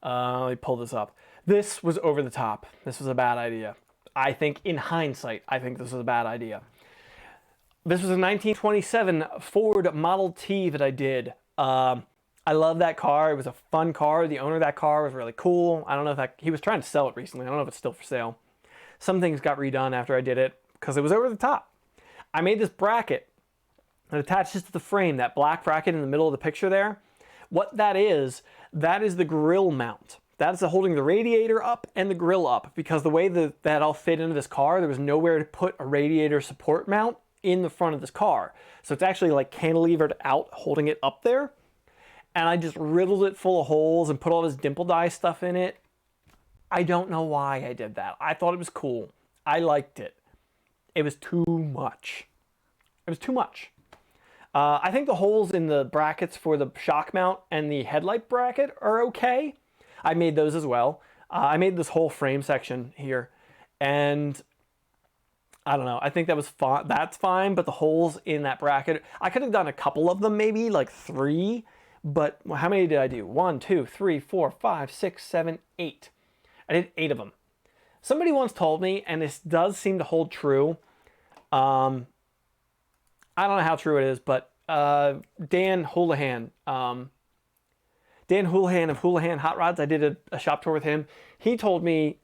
Let me pull this up. This was over the top. This was a bad idea. I think, in hindsight, I think this was a bad idea. This was a 1927 Ford Model T that I did. I love that car. It was a fun car. The owner of that car was really cool. I don't know if he was trying to sell it recently. I don't know if it's still for sale. Some things got redone after I did it because it was over the top. I made this bracket that attaches to the frame, that black bracket in the middle of the picture there. What that is the grill mount. That's holding the radiator up and the grill up, because the way that all fit into this car, there was nowhere to put a radiator support mount in the front of this car. So it's actually like cantilevered out, holding it up there. And I just riddled it full of holes and put all this dimple dye stuff in it. I don't know why I did that. I thought it was cool. I liked it. It was too much. It was too much. I think the holes in the brackets for the shock mount and the headlight bracket are okay. I made those as well. I made this whole frame section here, and I don't know. I think that was fine. That's fine, but the holes in that bracket, I could have done a couple of them, maybe like 3, but how many did I do? 1, 2, 3, 4, 5, 6, 7, 8. I did 8 of them. Somebody once told me, and this does seem to hold true. I don't know how true it is, but Dan Houlihan, Dan Houlihan of Houlihan Hot Rods, I did a shop tour with him. He told me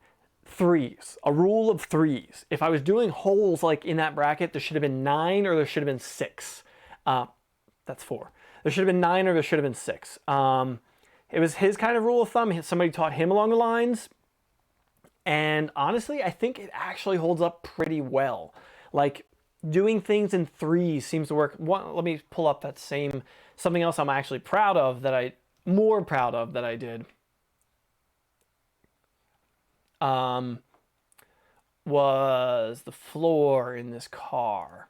3s, a rule of 3s. If I was doing holes like in that bracket, there should have been 9 or there should have been 6. That's 4. There should have been 9 or there should have been 6. It was his kind of rule of thumb. Somebody taught him along the lines. And honestly, I think it actually holds up pretty well. Like, doing things in 3s seems to work. Let me pull up that same, something else I'm actually proud of that I did. Was the floor in this car.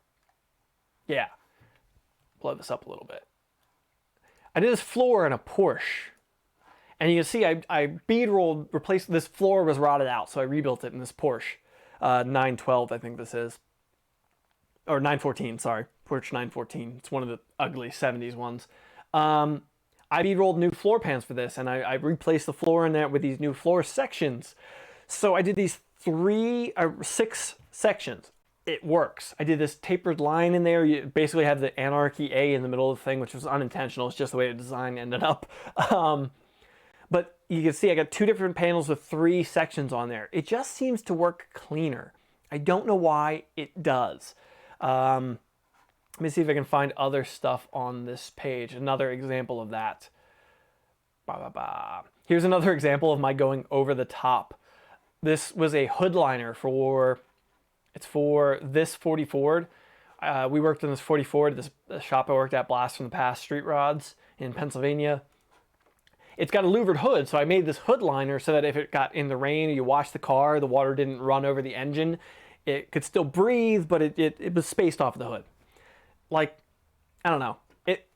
Yeah. Blow this up a little bit. I did this floor in a Porsche. And you can see I bead rolled, replaced, this floor was rotted out, so I rebuilt it in this Porsche 912, I think this is. Or 914, sorry. Porsche 914. It's one of the ugly 70s ones. I bead rolled new floor pans for this, and I replaced the floor in there with these new floor sections. So I did these 6 sections. it works. I did this tapered line in there. You basically have the Anarchy A in the middle of the thing, which was unintentional. It's just the way the design ended up. But you can see I got 2 different panels with 3 sections on there. It just seems to work cleaner. I don't know why it does. Let me see if I can find other stuff on this page. Another example of that. Here's another example of my going over the top. This was a hood liner for this 40 Ford. We worked on this 40 Ford, this shop I worked at, Blast from the Past Street Rods in Pennsylvania. It's got a louvered hood, so I made this hood liner so that if it got in the rain or you washed the car, the water didn't run over the engine. It could still breathe, but it was spaced off the hood. Like, I don't know.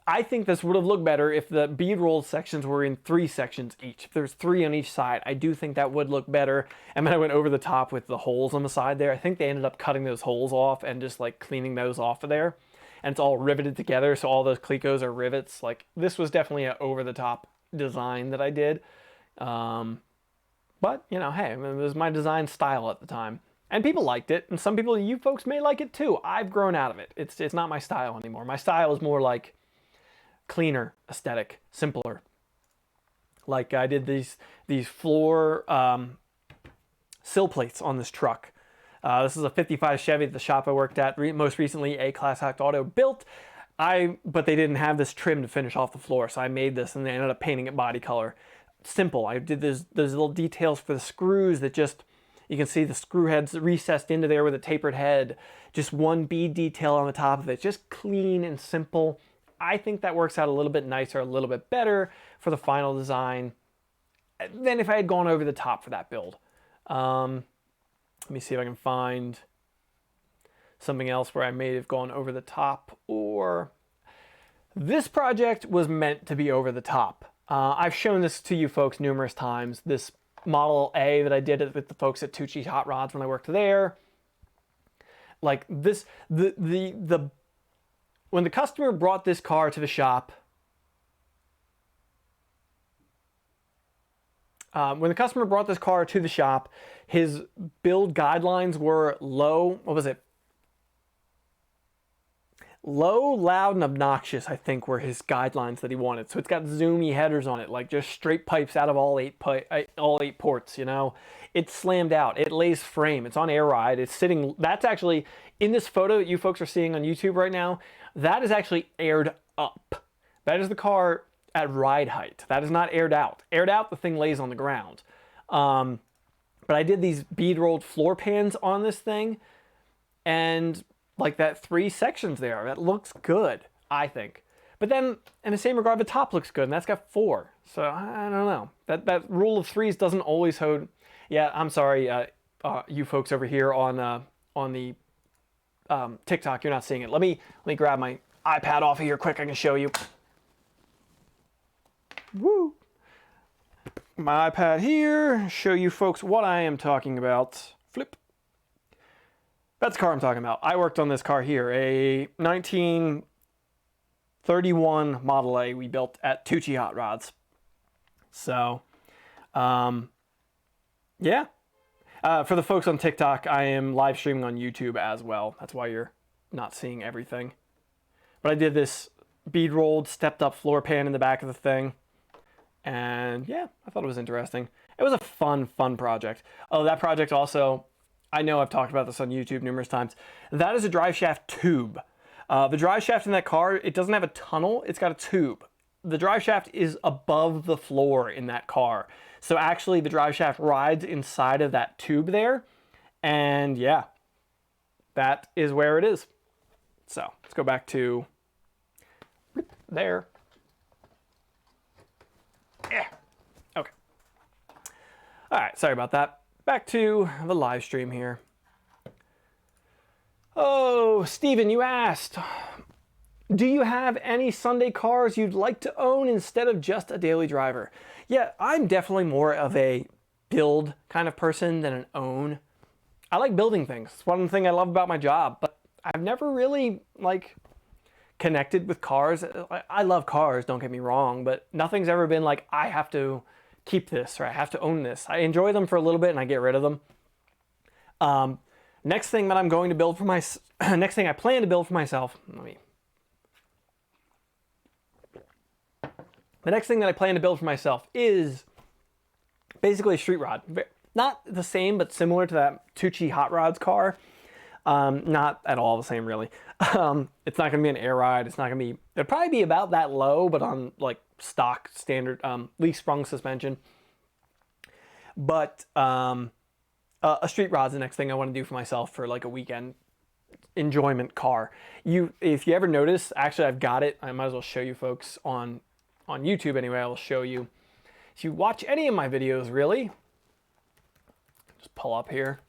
I think this would have looked better if the bead roll sections were in 3 sections each. If there's 3 on each side, I do think that would look better. And then I went over the top with the holes on the side there. I think they ended up cutting those holes off and just like cleaning those off of there. And it's all riveted together, so all those clecos are rivets. Like, this was definitely an over the top design that I did. But, you know, hey, it was my design style at the time. And people liked it, and some people, you folks may like it too. I've grown out of it. It's not my style anymore. My style is more like cleaner aesthetic, simpler. Like I did these floor sill plates on this truck. This is a 55 Chevy at the shop I worked at. Most recently, a Class Act Auto built. But they didn't have this trim to finish off the floor, so I made this, and they ended up painting it body color. Simple. I did those little details for the screws that just, you can see the screw heads recessed into there with a tapered head. Just one bead detail on the top of it. Just clean and simple. I think that works out a little bit nicer, a little bit better for the final design than if I had gone over the top for that build. Let me see if I can find something else where I may have gone over the top, or this project was meant to be over the top. I've shown this to you folks numerous times. This Model A that I did with the folks at Tucci Hot Rods when I worked there. Like this, when the customer brought this car to the shop, his build guidelines were low. What was it? Low, loud, and obnoxious, I think, were his guidelines that he wanted. So it's got zoomy headers on it, like just straight pipes out of all eight ports, you know. It's slammed out. It lays frame. It's on air ride. It's sitting, that's actually, in this photo that you folks are seeing on YouTube right now, that is actually aired up. That is the car at ride height. That is not aired out. Aired out, the thing lays on the ground. But I did these bead rolled floor pans on this thing, and like that 3 sections there, that looks good, I think. But then, in the same regard, the top looks good, and that's got 4. So, I don't know. That rule of 3s doesn't always hold. Yeah, I'm sorry, you folks over here on the TikTok, you're not seeing it. Let me grab my iPad off of here quick, I can show you. Woo! My iPad here, show you folks what I am talking about. Flip. That's the car I'm talking about. I worked on this car here, a 1931 Model A we built at Tucci Hot Rods. So, yeah. For the folks on TikTok, I am live streaming on YouTube as well. That's why you're not seeing everything. But I did this bead rolled, stepped up floor pan in the back of the thing. And yeah, I thought it was interesting. It was a fun project. Oh, that project also, I know I've talked about this on YouTube numerous times. That is a drive shaft tube. The drive shaft in that car, it doesn't have a tunnel, it's got a tube. The drive shaft is above the floor in that car. So actually the drive shaft rides inside of that tube there. And yeah, that is where it is. So let's go back to there. Yeah. Okay. All right, sorry about that. Back to the live stream here. Oh, Steven, you asked, do you have any Sunday cars you'd like to own instead of just a daily driver? Yeah, I'm definitely more of a build kind of person than an own. I like building things. It's one thing I love about my job, but I've never really connected with cars. I love cars, don't get me wrong, but nothing's ever been like, I have to keep this or I have to own this. I enjoy them for a little bit and I get rid of them. Next thing that I'm going to build for my, next thing I plan to build for myself, the next thing that I plan to build for myself is basically a street rod. Not the same, but similar to that Tucci Hot Rods car. Not at all the same, really. It's not going to be an air ride. It's not going to be, it'll probably be about that low, but on like stock standard leaf sprung suspension. But a street rod's the next thing I want to do for myself for like a weekend enjoyment car. If you ever notice, actually I've got it. I might as well show you folks on YouTube anyway. I will show you. If you watch any of my videos, really, just pull up here.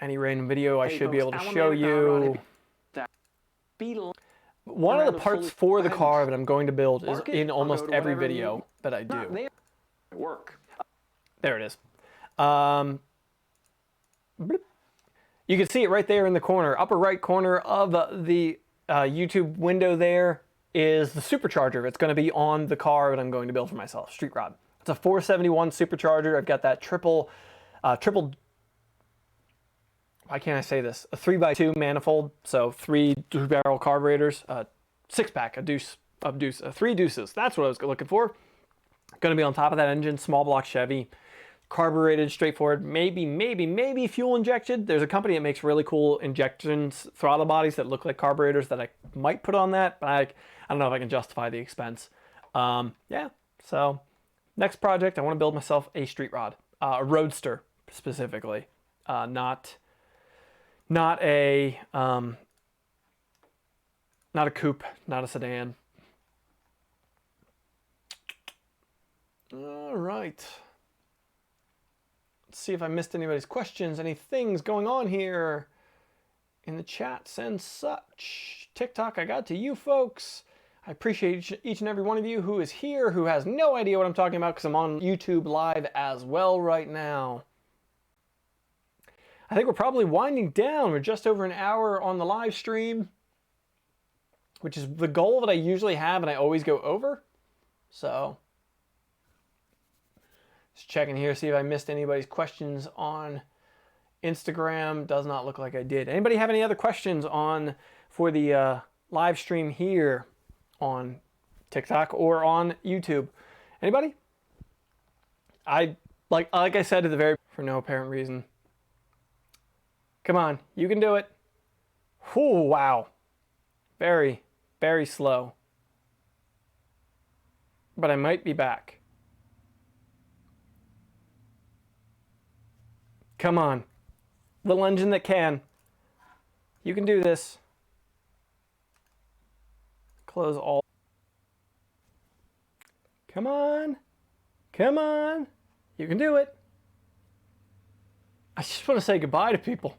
Any random video, I should be able to show you. One of the parts for the car that I'm going to build is in almost every video that I do. There it is. You can see it right there in the corner, upper right corner of the YouTube window. There is the supercharger. It's going to be on the car that I'm going to build for myself, street rod. It's a 471 supercharger. I've got that triple, why can't I say this? A 3x2 manifold, so 3 barrel carburetors, 6-pack, three deuces. That's what I was looking for. Going to be on top of that engine, small block Chevy, carbureted, straightforward, maybe fuel injected. There's a company that makes really cool injections, throttle bodies that look like carburetors that I might put on that, but I don't know if I can justify the expense. Yeah, so next project, I want to build myself a street rod, a roadster specifically, not a coupe, not a sedan. All right. Let's see if I missed anybody's questions, any things going on here in the chats and such. TikTok, I got to you folks. I appreciate each and every one of you who is here, who has no idea what I'm talking about because I'm on YouTube Live as well right now. I think we're probably winding down. We're just over an hour on the live stream, which is the goal that I usually have and I always go over. So, just checking here, see if I missed anybody's questions on Instagram. Does not look like I did. Anybody have any other questions for the live stream here on TikTok or on YouTube? Anybody? Like I said at the very, for no apparent reason. Come on, you can do it. Whew, wow. Very, very slow. But I might be back. Come on. Little engine that can. You can do this. Close all. Come on. Come on. You can do it. I just want to say goodbye to people.